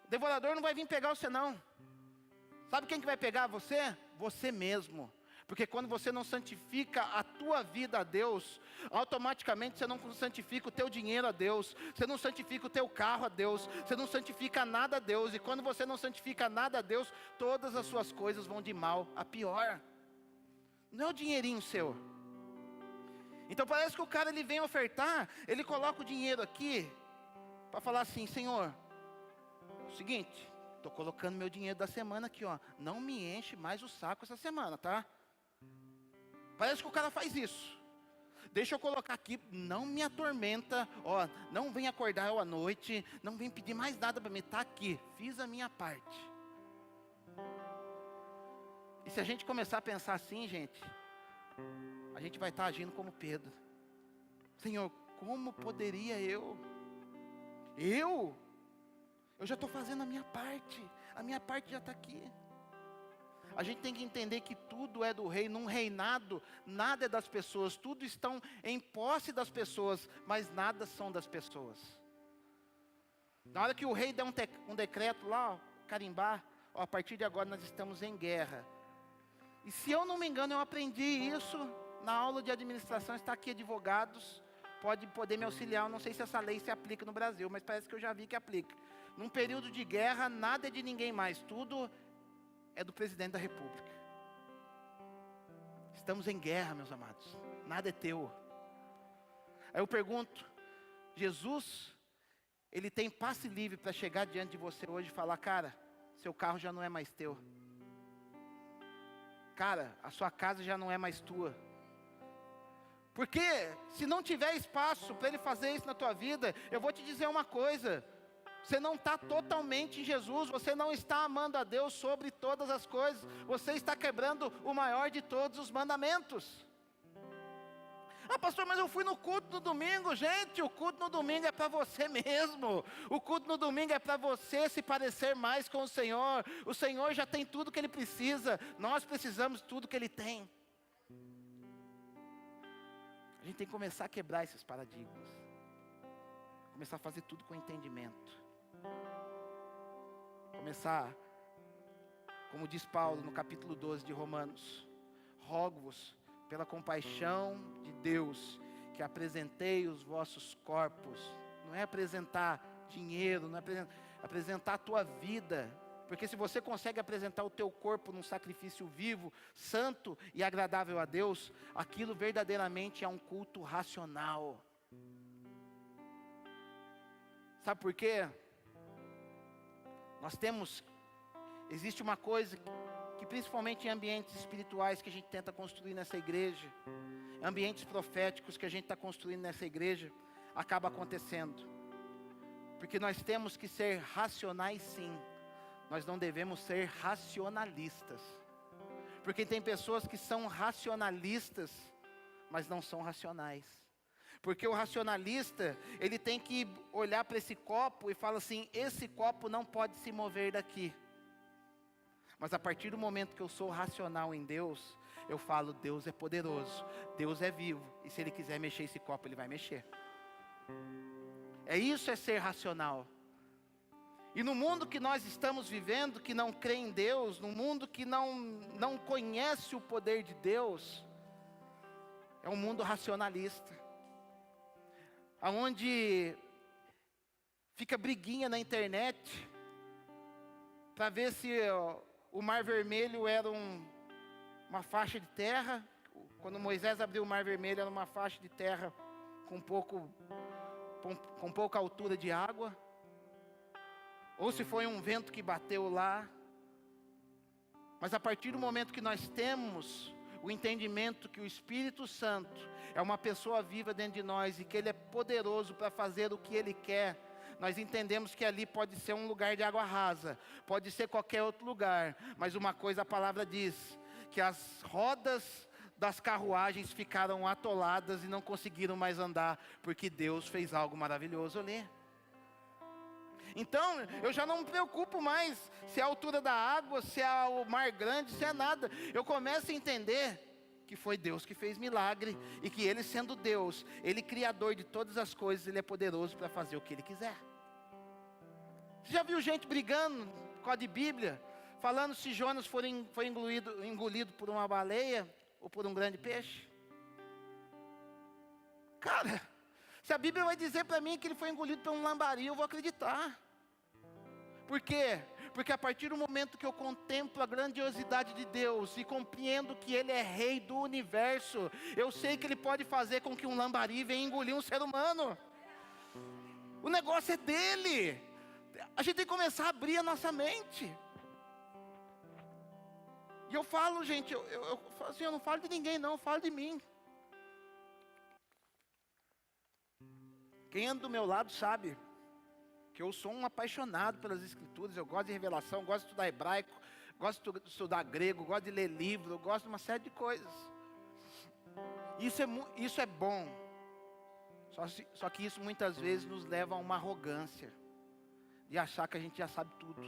O devorador não vai vir pegar você não. Sabe quem que vai pegar você? Você mesmo. Porque quando você não santifica a tua vida a Deus, automaticamente você não santifica o teu dinheiro a Deus, você não santifica o teu carro a Deus, você não santifica nada a Deus. E quando você não santifica nada a Deus, todas as suas coisas vão de mal a pior. Não é o dinheirinho seu. Então parece que o cara ele vem ofertar, ele coloca o dinheiro aqui, para falar assim, Senhor, é o seguinte, estou colocando meu dinheiro da semana aqui, ó, não me enche mais o saco essa semana, tá? Parece que o cara faz isso. Deixa eu colocar aqui, não me atormenta, ó, não vem acordar eu à noite, não vem pedir mais nada para mim, tá aqui, fiz a minha parte. E se a gente começar a pensar assim, gente, a gente vai estar agindo como Pedro. Senhor, como poderia eu já estou fazendo a minha parte já está aqui. A gente tem que entender que tudo é do rei. Num reinado, nada é das pessoas, tudo estão em posse das pessoas, mas nada são das pessoas. Na hora que o rei der um decreto lá, ó, carimbar, ó, a partir de agora nós estamos em guerra. E se eu não me engano, eu aprendi isso na aula de administração, está aqui advogados, pode poder me auxiliar, eu não sei se essa lei se aplica no Brasil, mas parece que eu já vi que aplica. Num período de guerra, nada é de ninguém mais, tudo é do presidente da república. Estamos em guerra, meus amados, nada é teu. Aí eu pergunto, Jesus, ele tem passe livre para chegar diante de você hoje e falar, cara, seu carro já não é mais teu. Cara, a sua casa já não é mais tua. Porque se não tiver espaço para ele fazer isso na tua vida, eu vou te dizer uma coisa, você não está totalmente em Jesus, você não está amando a Deus sobre todas as coisas, você está quebrando o maior de todos os mandamentos. Ah, pastor, mas eu fui no culto no domingo. Gente, o culto no domingo é para você mesmo. O culto no domingo é para você se parecer mais com o Senhor. O Senhor já tem tudo que Ele precisa. Nós precisamos de tudo que Ele tem. A gente tem que começar a quebrar esses paradigmas. Começar a fazer tudo com entendimento. Começar, como diz Paulo no capítulo 12 de Romanos, rogo-vos pela compaixão de Deus, que apresentei os vossos corpos. Não é apresentar dinheiro, não é apresentar a tua vida. Porque se você consegue apresentar o teu corpo num sacrifício vivo, santo e agradável a Deus, aquilo verdadeiramente é um culto racional. Sabe por quê? Existe uma coisa que principalmente em ambientes espirituais que a gente tenta construir nessa igreja, ambientes proféticos que a gente está construindo nessa igreja, acaba acontecendo. Porque nós temos que ser racionais sim, nós não devemos ser racionalistas. Porque tem pessoas que são racionalistas, mas não são racionais. Porque o racionalista, ele tem que olhar para esse copo e falar assim, esse copo não pode se mover daqui. Mas a partir do momento que eu sou racional em Deus, eu falo, Deus é poderoso, Deus é vivo, e se Ele quiser mexer esse copo, Ele vai mexer. Isso é ser racional. E no mundo que nós estamos vivendo, que não crê em Deus, no mundo que não conhece o poder de Deus, é um mundo racionalista. aonde fica briguinha na internet para ver se o Mar Vermelho era uma faixa de terra. Quando Moisés abriu o Mar Vermelho, era uma faixa de terra com pouca altura de água. Ou se foi um vento que bateu lá. Mas a partir do momento que nós temos o entendimento que o Espírito Santo é uma pessoa viva dentro de nós e que Ele é poderoso para fazer o que Ele quer, nós entendemos que ali pode ser um lugar de água rasa, pode ser qualquer outro lugar, mas uma coisa a palavra diz, que as rodas das carruagens ficaram atoladas e não conseguiram mais andar, porque Deus fez algo maravilhoso ali. Então, eu já não me preocupo mais se é a altura da água, se é o mar grande, se é nada. Eu começo a entender que foi Deus que fez milagre e que Ele sendo Deus, Ele criador de todas as coisas, Ele é poderoso para fazer o que Ele quiser. Você já viu gente brigando por causa de Bíblia, falando se Jonas foi engolido por uma baleia ou por um grande peixe? Cara, se a Bíblia vai dizer para mim que ele foi engolido por um lambari, eu vou acreditar. Por quê? Porque a partir do momento que eu contemplo a grandiosidade de Deus e compreendo que Ele é Rei do universo, eu sei que Ele pode fazer com que um lambari venha engolir um ser humano. O negócio é dele. A gente tem que começar a abrir a nossa mente. E eu falo, gente, eu falo assim, eu não falo de ninguém não, eu falo de mim. Quem anda do meu lado sabe que eu sou um apaixonado pelas Escrituras, eu gosto de revelação, gosto de estudar hebraico, gosto de estudar grego, gosto de ler livro, eu gosto de uma série de coisas. Isso é bom, só que isso muitas vezes nos leva a uma arrogância, de achar que a gente já sabe tudo,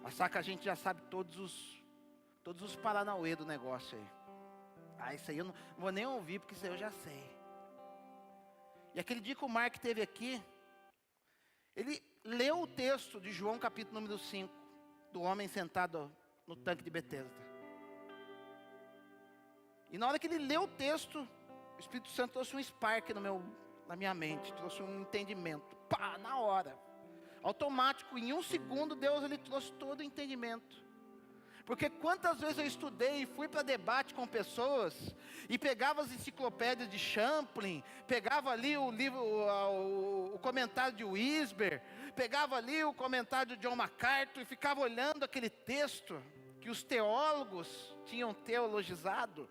achar que a gente já sabe todos os paranauê do negócio aí. Isso aí eu não vou nem ouvir, porque isso aí eu já sei. E aquele dia que o Mark esteve aqui, ele leu o texto de João capítulo número 5, do homem sentado no tanque de Betesda. E na hora que ele leu o texto, o Espírito Santo trouxe um spark na minha mente, trouxe um entendimento. Pá, na hora. Automático, em 1 segundo, Deus ele trouxe todo o entendimento. Porque quantas vezes eu estudei e fui para debate com pessoas, e pegava as enciclopédias de Champlin, pegava ali o livro, o comentário de Wisber, pegava ali o comentário de John MacArthur, e ficava olhando aquele texto, que os teólogos tinham teologizado,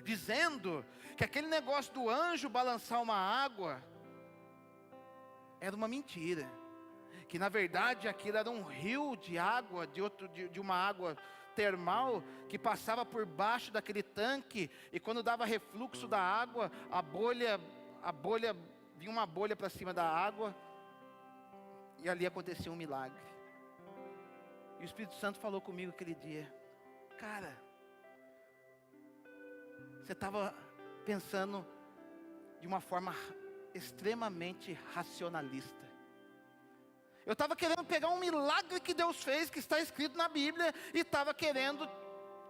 dizendo que aquele negócio do anjo balançar uma água, era uma mentira. Que na verdade aquilo era um rio de água, de uma água termal, que passava por baixo daquele tanque, e quando dava refluxo da água, vinha uma bolha para cima da água, e ali acontecia um milagre. E o Espírito Santo falou comigo aquele dia, cara, você estava pensando de uma forma extremamente racionalista. Eu estava querendo pegar um milagre que Deus fez, que está escrito na Bíblia, e estava querendo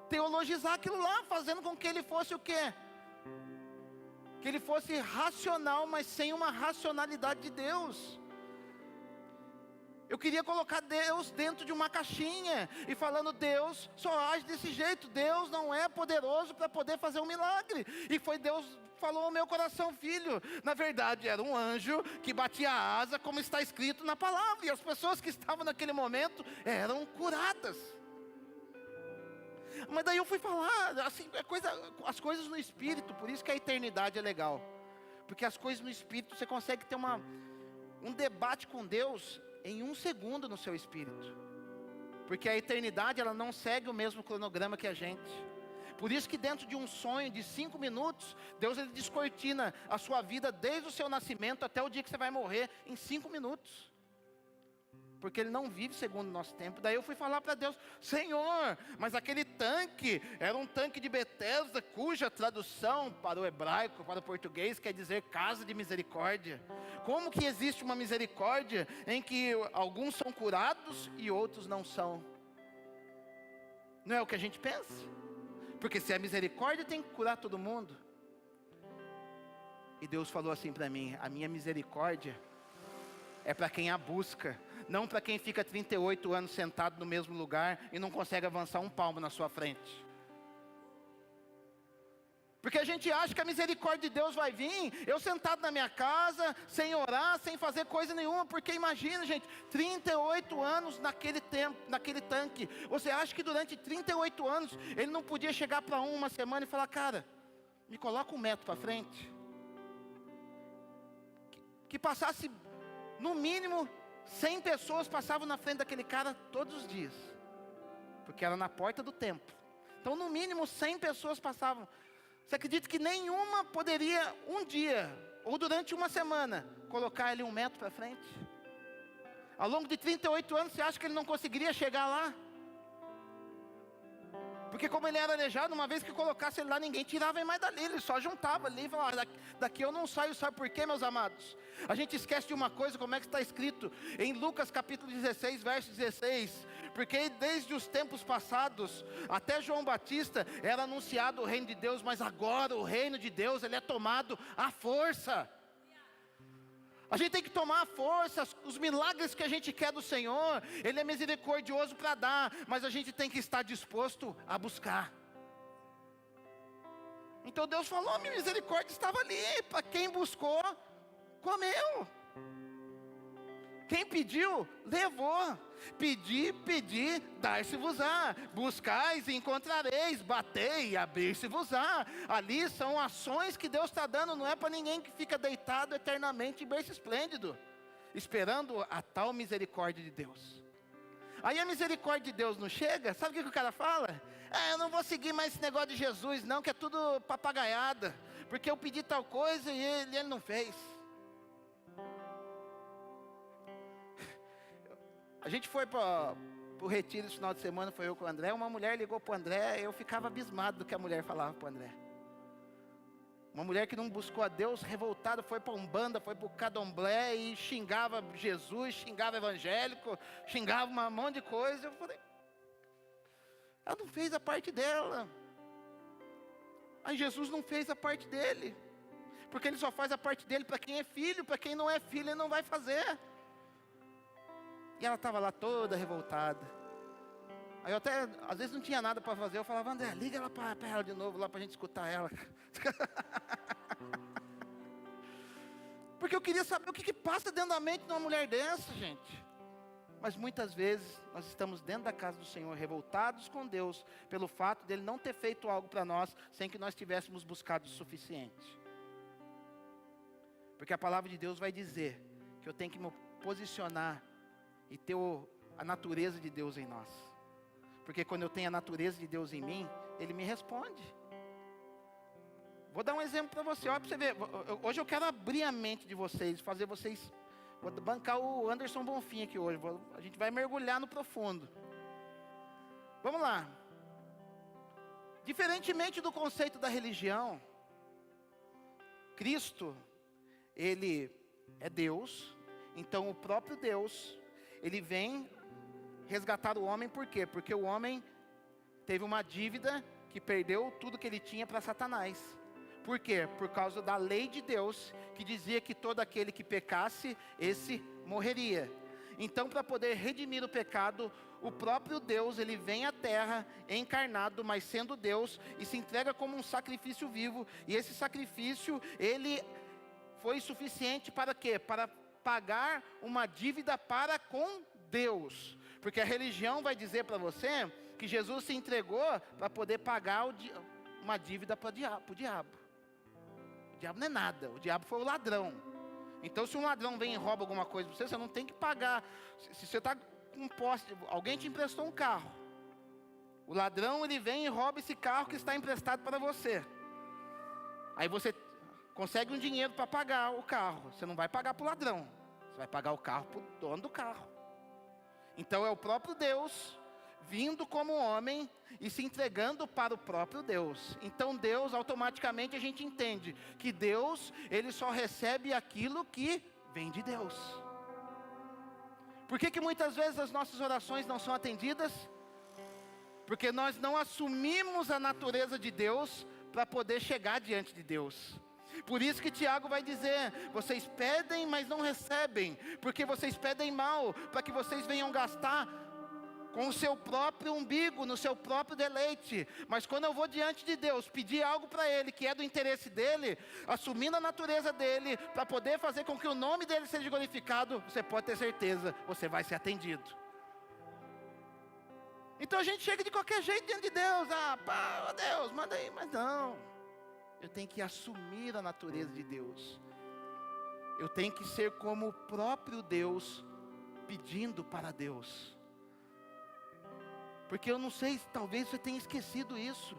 teologizar aquilo lá, fazendo com que ele fosse o quê? Que ele fosse racional, mas sem uma racionalidade de Deus. Eu queria colocar Deus dentro de uma caixinha, e falando, Deus só age desse jeito, Deus não é poderoso para poder fazer um milagre. E foi Deus falou ao meu coração, filho, na verdade era um anjo que batia a asa, como está escrito na palavra, e as pessoas que estavam naquele momento eram curadas. Mas daí eu fui falar, assim, as coisas no Espírito, por isso que a eternidade é legal, porque as coisas no Espírito, você consegue ter um debate com Deus em 1 segundo no seu Espírito, porque a eternidade ela não segue o mesmo cronograma que a gente. Por isso que dentro de um sonho de 5 minutos, Deus ele descortina a sua vida desde o seu nascimento até o dia que você vai morrer em 5 minutos. Porque Ele não vive segundo o nosso tempo. Daí eu fui falar para Deus, Senhor, mas aquele tanque era um tanque de Betesda, cuja tradução para o hebraico, para o português, quer dizer casa de misericórdia. Como que existe uma misericórdia em que alguns são curados e outros não são? Não é o que a gente pensa? Porque se é misericórdia, tem que curar todo mundo. E Deus falou assim para mim: a minha misericórdia é para quem a busca, não para quem fica 38 anos sentado no mesmo lugar e não consegue avançar um palmo na sua frente. Porque a gente acha que a misericórdia de Deus vai vir, eu sentado na minha casa, sem orar, sem fazer coisa nenhuma. Porque imagina, gente, 38 anos naquele tempo, naquele tanque. Você acha que durante 38 anos, ele não podia chegar para uma semana e falar: cara, me coloca 1 metro para frente? Que passasse, no mínimo, 100 pessoas passavam na frente daquele cara todos os dias. Porque era na porta do templo. Então, no mínimo, 100 pessoas passavam. Você acredita que nenhuma poderia um dia, ou durante uma semana, colocar ele 1 metro para frente? Ao longo de 38 anos, você acha que ele não conseguiria chegar lá? Porque como ele era aleijado, uma vez que colocasse ele lá, ninguém tirava ele mais dali. Ele só juntava ali e falava: daqui eu não saio. Sabe por quê, meus amados? A gente esquece de uma coisa, como é que está escrito em Lucas capítulo 16, verso 16. Porque desde os tempos passados, até João Batista, era anunciado o reino de Deus. Mas agora o reino de Deus, ele é tomado à força. A gente tem que tomar a força. Os milagres que a gente quer do Senhor, Ele é misericordioso para dar, mas a gente tem que estar disposto a buscar. Então Deus falou: a minha misericórdia estava ali, para quem buscou, comeu. Quem pediu, levou. Pedi, pedi, dar-se-vos-á. Buscais e encontrareis. Batei e abrir-se-vos-á. Ali são ações que Deus está dando. Não é para ninguém que fica deitado eternamente em berço esplêndido, esperando a tal misericórdia de Deus. Aí a misericórdia de Deus não chega. Sabe o que o cara fala? Eu não vou seguir mais esse negócio de Jesus não, que é tudo papagaiada. Porque eu pedi tal coisa e ele não fez. A gente foi para o retiro esse final de semana, foi eu com o André. Uma mulher ligou para o André, eu ficava abismado do que a mulher falava para o André. Uma mulher que não buscou a Deus, revoltada, foi para a Umbanda, foi para o Candomblé e xingava Jesus, xingava evangélico, xingava um monte de coisa. Eu falei: ela não fez a parte dela. Aí Jesus não fez a parte dele, porque ele só faz a parte dele para quem é filho. Para quem não é filho, ele não vai fazer. E ela estava lá toda revoltada. Aí eu até, às vezes não tinha nada para fazer, eu falava: André, liga ela para ela de novo, lá para a gente escutar ela. Porque eu queria saber o que passa dentro da mente de uma mulher dessa, gente. Mas muitas vezes nós estamos dentro da casa do Senhor, revoltados com Deus, pelo fato dele não ter feito algo para nós, sem que nós tivéssemos buscado o suficiente. Porque a palavra de Deus vai dizer que eu tenho que me posicionar e ter a natureza de Deus em nós. Porque quando eu tenho a natureza de Deus em mim, Ele me responde. Vou dar um exemplo para você, olha para você ver. Hoje eu quero abrir a mente de vocês, fazer vocês, vou bancar o Anderson Bonfim aqui hoje. A gente vai mergulhar no profundo. Vamos lá. Diferentemente do conceito da religião, Cristo, Ele é Deus. Então o próprio Deus, Ele vem resgatar o homem. Por quê? Porque o homem teve uma dívida que perdeu tudo que ele tinha para Satanás. Por quê? Por causa da lei de Deus, que dizia que todo aquele que pecasse, esse morreria. Então, para poder redimir o pecado, o próprio Deus, Ele vem à terra, encarnado, mas sendo Deus, e se entrega como um sacrifício vivo. E esse sacrifício, Ele foi suficiente para quê? Para pagar uma dívida para com Deus. Porque a religião vai dizer para você que Jesus se entregou para poder pagar uma dívida para o diabo. O diabo não é nada, o diabo foi o ladrão. Então se um ladrão vem e rouba alguma coisa para você, você não tem que pagar. Se você está com posse, alguém te emprestou um carro. O ladrão, ele vem e rouba esse carro que está emprestado para você. Aí você consegue um dinheiro para pagar o carro. Você não vai pagar para o ladrão, você vai pagar o carro para o dono do carro. Então é o próprio Deus vindo como homem e se entregando para o próprio Deus. Então Deus, automaticamente a gente entende que Deus, Ele só recebe aquilo que vem de Deus. Por que muitas vezes as nossas orações não são atendidas? Porque nós não assumimos a natureza de Deus para poder chegar diante de Deus. Por isso que Tiago vai dizer: vocês pedem, mas não recebem, porque vocês pedem mal, para que vocês venham gastar com o seu próprio umbigo, no seu próprio deleite. Mas quando eu vou diante de Deus, pedir algo para Ele, que é do interesse dEle, assumindo a natureza dEle, para poder fazer com que o nome dEle seja glorificado, você pode ter certeza, você vai ser atendido. Então a gente chega de qualquer jeito diante de Deus: pá, Deus, manda aí. Mas não, eu tenho que assumir a natureza de Deus. Eu tenho que ser como o próprio Deus, pedindo para Deus. Porque eu não sei, talvez você tenha esquecido isso.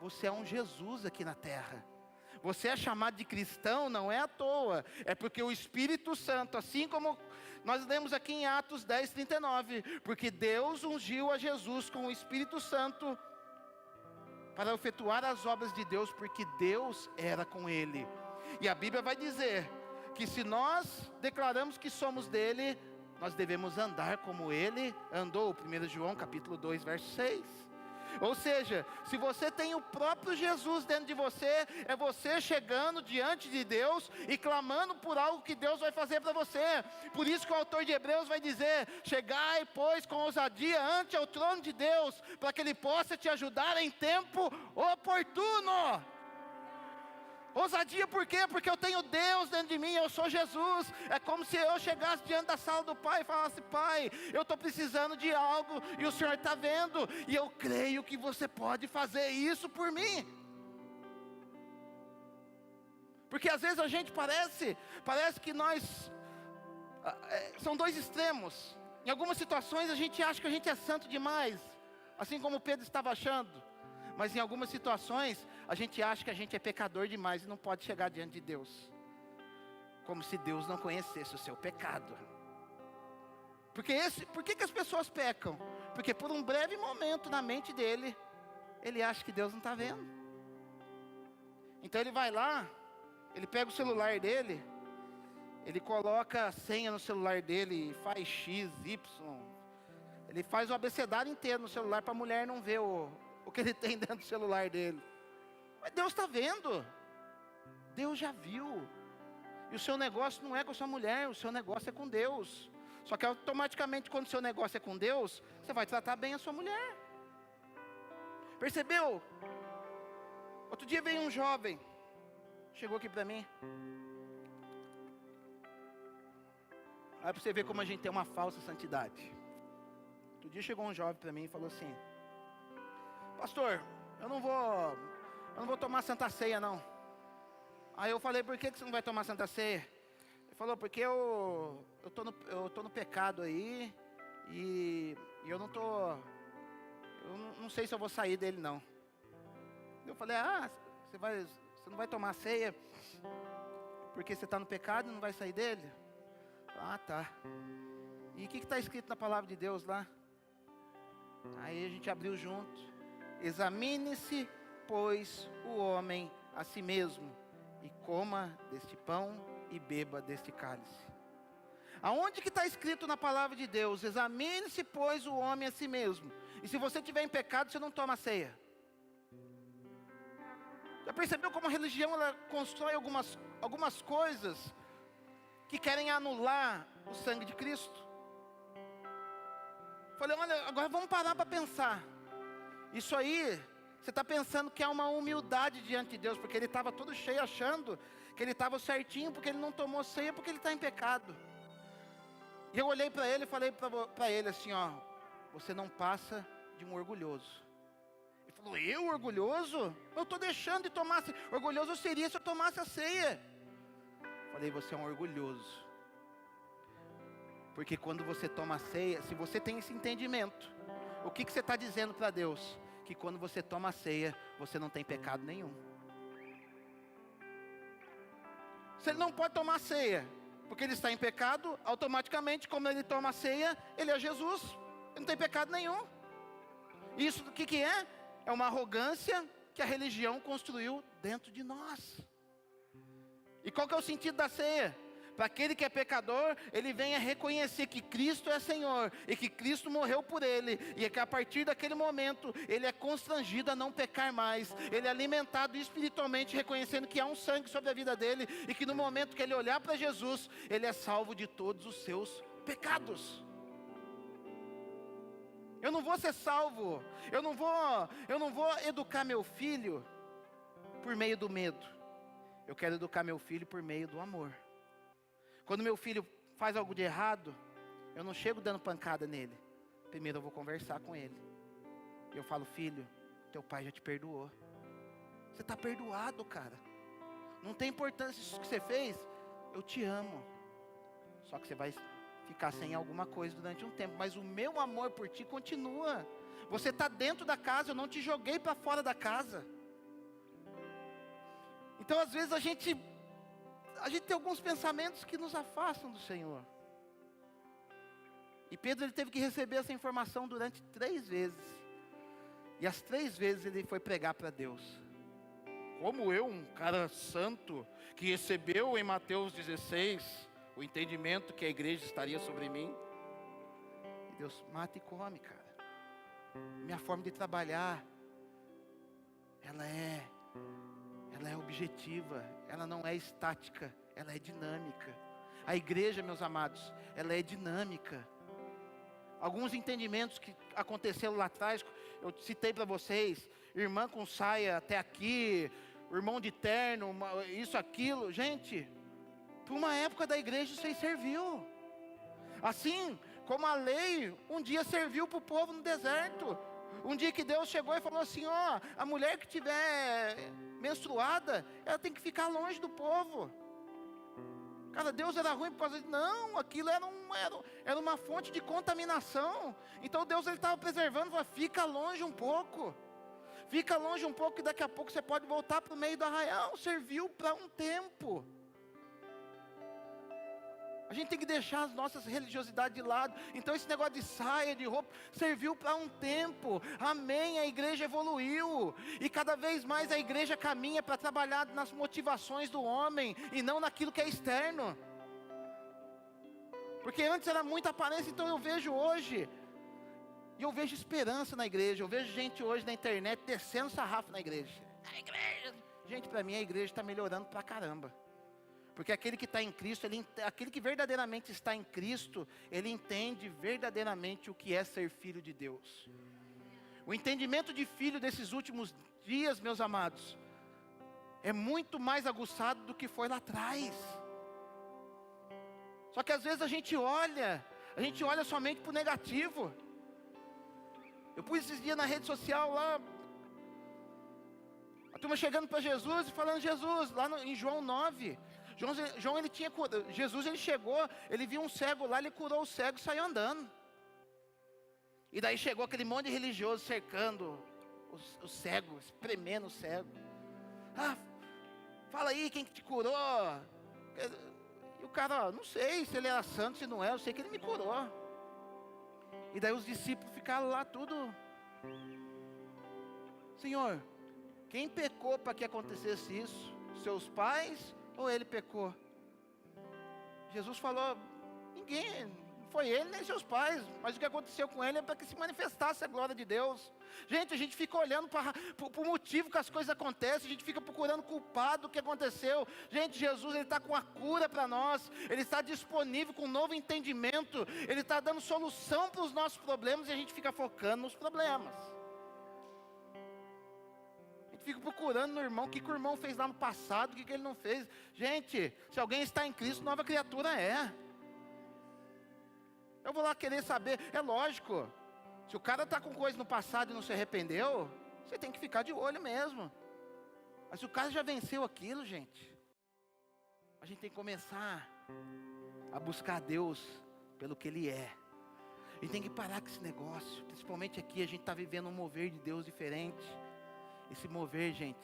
Você é um Jesus aqui na terra. Você é chamado de cristão, não é à toa. É porque o Espírito Santo, assim como nós lemos aqui em Atos 10:39, porque Deus ungiu a Jesus com o Espírito Santo para efetuar as obras de Deus, porque Deus era com ele. E a Bíblia vai dizer que se nós declaramos que somos dele, nós devemos andar como ele andou. 1 João capítulo 2, verso 6. Ou seja, se você tem o próprio Jesus dentro de você, é você chegando diante de Deus e clamando por algo que Deus vai fazer para você. Por isso que o autor de Hebreus vai dizer: chegai, pois, com ousadia ante ao trono de Deus, para que Ele possa te ajudar em tempo oportuno. Ousadia por quê? Porque eu tenho Deus dentro de mim, eu sou Jesus. É como se eu chegasse diante da sala do Pai e falasse: Pai, eu estou precisando de algo e o Senhor está vendo, e eu creio que você pode fazer isso por mim. Porque às vezes a gente parece que nós, são dois extremos. Em algumas situações a gente acha que a gente é santo demais, assim como Pedro estava achando. Mas em algumas situações a gente acha que a gente é pecador demais e não pode chegar diante de Deus, como se Deus não conhecesse o seu pecado. Por que as pessoas pecam? Porque por um breve momento na mente dele, ele acha que Deus não está vendo. Então ele vai lá, ele pega o celular dele, ele coloca a senha no celular dele, faz X, Y, ele faz o abecedário inteiro no celular para a mulher não ver o que ele tem dentro do celular dele. Mas Deus está vendo, Deus já viu. E o seu negócio não é com a sua mulher, o seu negócio é com Deus. Só que automaticamente, quando o seu negócio é com Deus, você vai tratar bem a sua mulher. Percebeu? Outro dia veio um jovem, chegou aqui para mim. Aí para você ver como a gente tem uma falsa santidade. Outro dia chegou um jovem para mim e falou assim: pastor, eu não vou tomar Santa Ceia não. Aí eu falei: por que você não vai tomar Santa Ceia? Ele falou: porque eu tô no pecado aí, e eu não sei se eu vou sair dele não. Eu falei: você não vai tomar ceia porque você está no pecado e não vai sair dele? Ah, tá. E o que está escrito na palavra de Deus lá? Aí a gente abriu junto: examine-se, pois, o homem a si mesmo, e coma deste pão e beba deste cálice. Aonde que está escrito na palavra de Deus: examine-se, pois, o homem a si mesmo? E se você estiver em pecado, você não toma ceia. Já percebeu como a religião ela constrói algumas coisas que querem anular o sangue de Cristo? Falei: olha, agora vamos parar para pensar. Isso aí, você está pensando que é uma humildade diante de Deus, porque ele estava todo cheio achando que ele estava certinho, porque ele não tomou ceia, porque ele está em pecado. E eu olhei para ele e falei para ele assim: ó, você não passa de um orgulhoso. Ele falou: eu orgulhoso? Eu estou deixando de tomar ceia. Orgulhoso eu seria se eu tomasse a ceia. Falei: você é um orgulhoso. Porque quando você toma a ceia, se você tem esse entendimento, o que você está dizendo para Deus? Que quando você toma a ceia, você não tem pecado nenhum. Se ele não pode tomar a ceia, porque ele está em pecado, automaticamente, como ele toma a ceia, ele é Jesus. Ele não tem pecado nenhum. Isso o que é? É uma arrogância que a religião construiu dentro de nós. E qual que é o sentido da ceia? Para aquele que é pecador, ele vem a reconhecer que Cristo é Senhor e que Cristo morreu por ele, e que a partir daquele momento ele é constrangido a não pecar mais. Ele é alimentado espiritualmente, reconhecendo que há um sangue sobre a vida dele e que no momento que ele olhar para Jesus, ele é salvo de todos os seus pecados. Eu não vou ser salvo, eu não vou educar meu filho por meio do medo. Eu quero educar meu filho por meio do amor. Quando meu filho faz algo de errado, eu não chego dando pancada nele. Primeiro eu vou conversar com ele. E eu falo: filho, teu pai já te perdoou. Você está perdoado, cara. Não tem importância isso que você fez. Eu te amo. Só que você vai ficar sem alguma coisa durante um tempo. Mas o meu amor por ti continua. Você está dentro da casa, eu não te joguei para fora da casa. Então às vezes a gente tem alguns pensamentos que nos afastam do Senhor. E Pedro, ele teve que receber essa informação durante 3 vezes. E as 3 vezes ele foi pregar para Deus. Como eu, um cara santo, que recebeu em Mateus 16 o entendimento que a igreja estaria sobre mim. E Deus: mata e come, cara. Minha forma de trabalhar, ela é objetiva, ela não é estática, ela é dinâmica. A igreja, meus amados, ela é dinâmica. Alguns entendimentos que aconteceram lá atrás, eu citei para vocês: irmã com saia até aqui, irmão de terno, isso, aquilo. Gente, para uma época da igreja isso aí serviu. Assim como a lei um dia serviu para o povo no deserto. Um dia que Deus chegou e falou assim: ó, a mulher que tiver menstruada, ela tem que ficar longe do povo. Cara, Deus era ruim por causa de... Não, aquilo era uma fonte de contaminação. Então Deus estava preservando, falou: fica longe um pouco. Fica longe um pouco, e daqui a pouco você pode voltar para o meio do arraial. Serviu para um tempo. A gente tem que deixar as nossas religiosidades de lado. Então esse negócio de saia, de roupa, serviu para um tempo. Amém, a igreja evoluiu. E cada vez mais a igreja caminha para trabalhar nas motivações do homem e não naquilo que é externo. Porque antes era muita aparência, então eu vejo hoje, e eu vejo esperança na igreja. Eu vejo gente hoje na internet descendo sarrafo na igreja. A igreja, gente, para mim a igreja está melhorando pra caramba. Porque aquele que está em Cristo, aquele que verdadeiramente está em Cristo, ele entende verdadeiramente o que é ser filho de Deus. O entendimento de filho desses últimos dias, meus amados, é muito mais aguçado do que foi lá atrás. Só que às vezes a gente olha somente para o negativo. Eu pus esses dias na rede social lá, a turma chegando para Jesus e falando: Jesus, lá em João 9... João, ele tinha curado. Jesus, ele chegou, ele viu um cego lá, ele curou o cego e saiu andando. E daí chegou aquele monte de religioso cercando o cego, espremendo o cego. Ah, fala aí, quem que te curou? E o cara: ó, não sei se ele era santo, se não é, eu sei que ele me curou. E daí os discípulos ficaram lá tudo: Senhor, quem pecou para que acontecesse isso? Seus pais ou ele pecou? Jesus falou: ninguém, não foi ele nem seus pais, mas o que aconteceu com ele é para que se manifestasse a glória de Deus. Gente, a gente fica olhando para o motivo que as coisas acontecem, a gente fica procurando culpado do que aconteceu. Gente, Jesus, ele está com a cura para nós, ele está disponível com um novo entendimento, ele está dando solução para os nossos problemas, e a gente fica focando nos problemas. Fico procurando no irmão, o que o irmão fez lá no passado, o que ele não fez. Gente, se alguém está em Cristo, nova criatura é. Eu vou lá querer saber, é lógico, se o cara está com coisa no passado e não se arrependeu, você tem que ficar de olho mesmo. Mas se o cara já venceu aquilo, gente, a gente tem que começar a buscar a Deus pelo que Ele é. A gente tem que parar com esse negócio, principalmente aqui, a gente está vivendo um mover de Deus diferente. Esse mover, gente,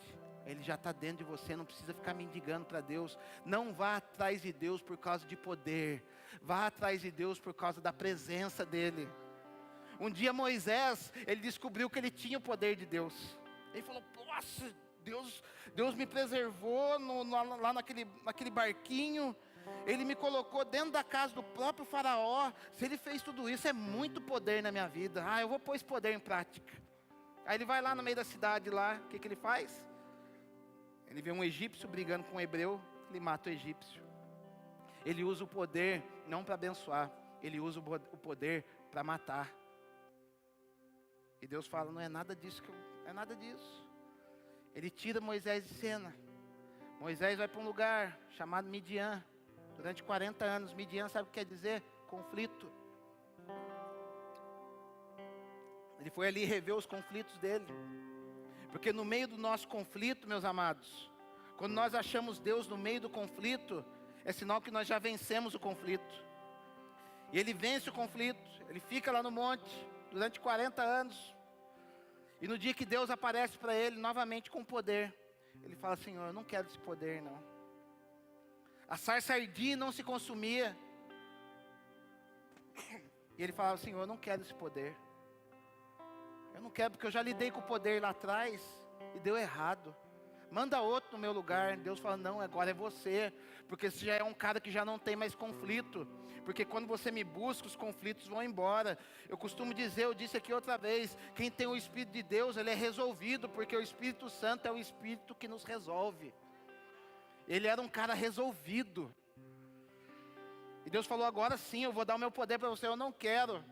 ele já está dentro de você, não precisa ficar mendigando para Deus. Não vá atrás de Deus por causa de poder, vá atrás de Deus por causa da presença dEle. Um dia Moisés, ele descobriu que ele tinha o poder de Deus. Ele falou: nossa, Deus me preservou lá naquele barquinho, Ele me colocou dentro da casa do próprio faraó. Se ele fez tudo isso, é muito poder na minha vida. Eu vou pôr esse poder em prática. Aí ele vai lá no meio da cidade lá, o que ele faz? Ele vê um egípcio brigando com um hebreu, ele mata o egípcio. Ele usa o poder não para abençoar, ele usa o poder para matar. E Deus fala, não é nada disso é nada disso. Ele tira Moisés de cena. Moisés vai para um lugar chamado Midian. Durante 40 anos, Midian sabe o que quer dizer? Conflito. Ele foi ali rever os conflitos dele. Porque no meio do nosso conflito, meus amados, quando nós achamos Deus no meio do conflito, é sinal que nós já vencemos o conflito. E ele vence o conflito, ele fica lá no monte, durante 40 anos. E no dia que Deus aparece para ele, novamente com poder, ele fala, Senhor, eu não quero esse poder não. A sarça ardia e não se consumia. E ele falava, Senhor, eu não quero esse poder. Eu não quero, porque eu já lidei com o poder lá atrás e deu errado. Manda outro no meu lugar. Deus fala, não, agora é você. Porque você já é um cara que já não tem mais conflito. Porque quando você me busca, os conflitos vão embora. Eu costumo dizer, eu disse aqui outra vez, quem tem o Espírito de Deus, ele é resolvido. Porque o Espírito Santo é o Espírito que nos resolve. Ele era um cara resolvido. E Deus falou, agora sim, eu vou dar o meu poder para você, eu não quero.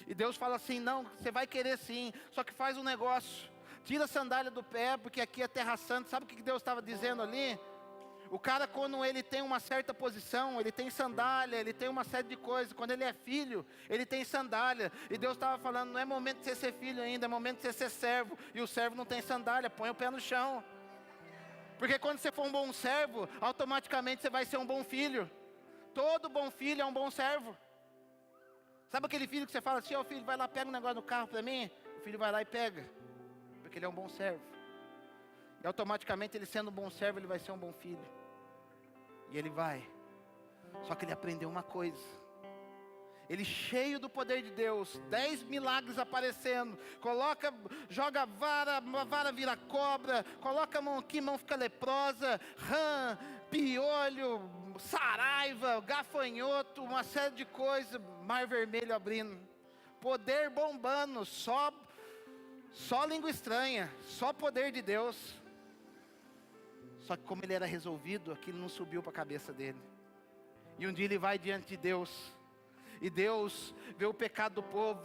E Deus fala assim, não, você vai querer sim, só que faz um negócio. Tira a sandália do pé, porque aqui é terra santa. Sabe o que Deus estava dizendo ali? O cara, quando ele tem uma certa posição, ele tem sandália, ele tem uma série de coisas. Quando ele é filho, ele tem sandália. E Deus estava falando, não é momento de você ser filho ainda, é momento de você ser servo. E o servo não tem sandália, põe o pé no chão. Porque quando você for um bom servo, automaticamente você vai ser um bom filho. Todo bom filho é um bom servo. Sabe aquele filho que você fala assim, ó filho, vai lá, pega um negócio no carro para mim? O filho vai lá e pega, porque ele é um bom servo. E automaticamente ele sendo um bom servo, ele vai ser um bom filho. E ele vai. Só que ele aprendeu uma coisa. Ele cheio do poder de Deus, 10 milagres aparecendo, joga a vara vira cobra, coloca a mão aqui, mão fica leprosa, rã, piolho, saraiva, gafanhoto, uma série de coisas, mar vermelho abrindo, poder bombando, só língua estranha, só poder de Deus. Só que como ele era resolvido, aquilo não subiu para a cabeça dele. E um dia ele vai diante de Deus, e Deus vê o pecado do povo.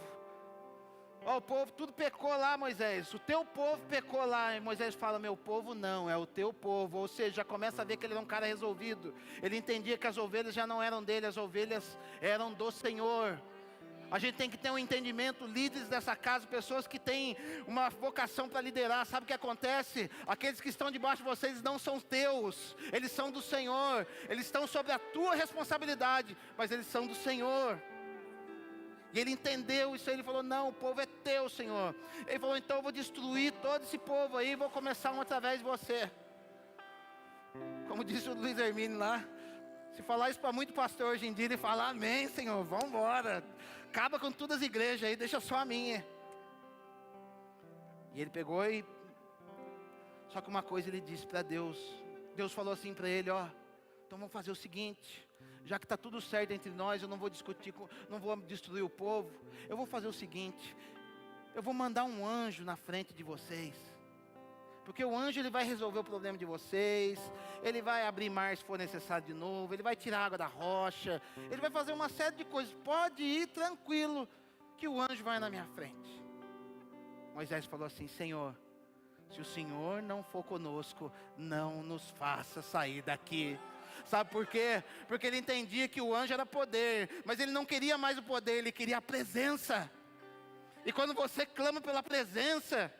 O povo tudo pecou lá, Moisés. O teu povo pecou lá. E Moisés fala, meu povo não, é o teu povo. Ou seja, já começa a ver que ele era um cara resolvido. Ele entendia que as ovelhas já não eram dele, as ovelhas eram do Senhor. A gente tem que ter um entendimento, líderes dessa casa, pessoas que têm uma vocação para liderar. Sabe o que acontece? Aqueles que estão debaixo de vocês não são teus, eles são do Senhor. Eles estão sob a tua responsabilidade, mas eles são do Senhor. E ele entendeu isso aí, ele falou, não, o povo é teu, Senhor. Ele falou, então eu vou destruir todo esse povo aí, vou começar um através de você. Como disse o Luiz Hermínio lá, se falar isso para muito pastor hoje em dia, ele fala, amém, Senhor, vamos embora. Acaba com todas as igrejas aí, deixa só a minha. E ele pegou e... Só que uma coisa ele disse para Deus. Deus falou assim para ele, ó, então vamos fazer o seguinte... Já que está tudo certo entre nós, eu não vou discutir, não vou destruir o povo. Eu vou fazer o seguinte, eu vou mandar um anjo na frente de vocês. Porque o anjo ele vai resolver o problema de vocês. Ele vai abrir mar se for necessário de novo. Ele vai tirar a água da rocha. Ele vai fazer uma série de coisas. Pode ir tranquilo, que o anjo vai na minha frente. Moisés falou assim, Senhor, se o Senhor não for conosco, não nos faça sair daqui. Sabe por quê? Porque ele entendia que o anjo era poder, mas ele não queria mais o poder, ele queria a presença. E quando você clama pela presença,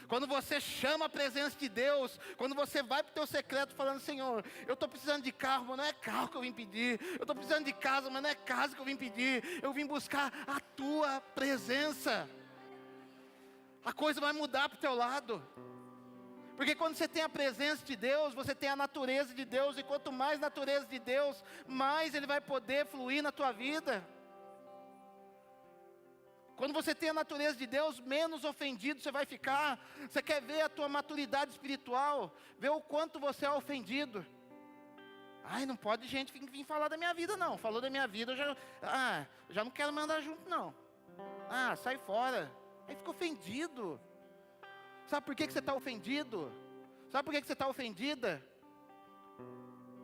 quando você chama a presença de Deus, quando você vai para o teu secreto falando, Senhor, eu estou precisando de carro, mas não é carro que eu vim pedir. Eu estou precisando de casa, mas não é casa que eu vim pedir. Eu vim buscar a tua presença. A coisa vai mudar para o teu lado. Porque quando você tem a presença de Deus, você tem a natureza de Deus. E quanto mais natureza de Deus, mais Ele vai poder fluir na tua vida. Quando você tem a natureza de Deus, menos ofendido você vai ficar. Você quer ver a tua maturidade espiritual? Ver o quanto você é ofendido. Ai, não pode gente vir falar da minha vida, não. Falou da minha vida, eu já não quero mandar junto, não. Sai fora. Aí fica ofendido. Sabe por que você está ofendido? Sabe por que você está ofendida?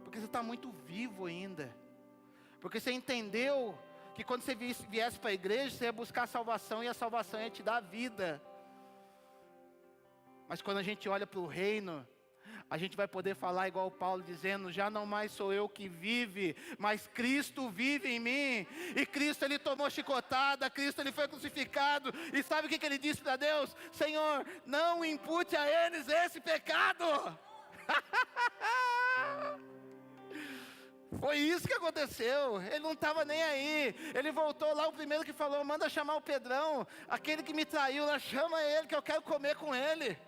Porque você está muito vivo ainda. Porque você entendeu que quando você viesse para a igreja, você ia buscar a salvação e a salvação ia te dar a vida. Mas quando a gente olha para o reino, a gente vai poder falar igual Paulo dizendo, já não mais sou eu que vive, mas Cristo vive em mim. E Cristo, Ele tomou chicotada, Cristo, Ele foi crucificado. E sabe o que Ele disse para Deus? Senhor, não impute a eles esse pecado. Foi isso que aconteceu. Ele não estava nem aí. Ele voltou lá, o primeiro que falou, manda chamar o Pedrão. Aquele que me traiu lá, chama ele que eu quero comer com ele.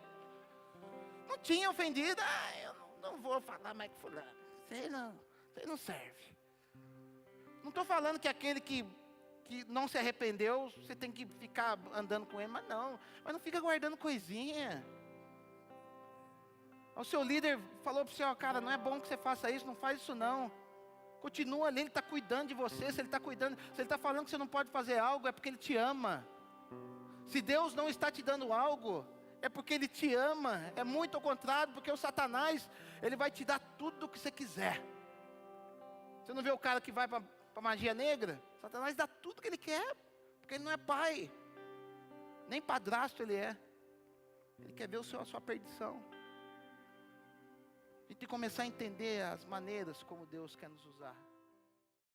Não tinha ofendido. Eu não vou falar mais com fulano. Você não serve. Não estou falando que aquele que não se arrependeu, você tem que ficar andando com ele. Mas não fica guardando coisinha. O seu líder falou para você, cara, não é bom que você faça isso, não faz isso não. Continua ali, Ele está cuidando de você. Se Ele está falando que você não pode fazer algo, é porque Ele te ama. Se Deus não está te dando algo, é porque Ele te ama. É muito ao contrário, porque o Satanás, ele vai te dar tudo o que você quiser. Você não vê o cara que vai para magia negra? Satanás dá tudo que ele quer, porque ele não é pai. Nem padrasto ele é. Ele quer ver a sua perdição. A gente tem que começar a entender as maneiras como Deus quer nos usar.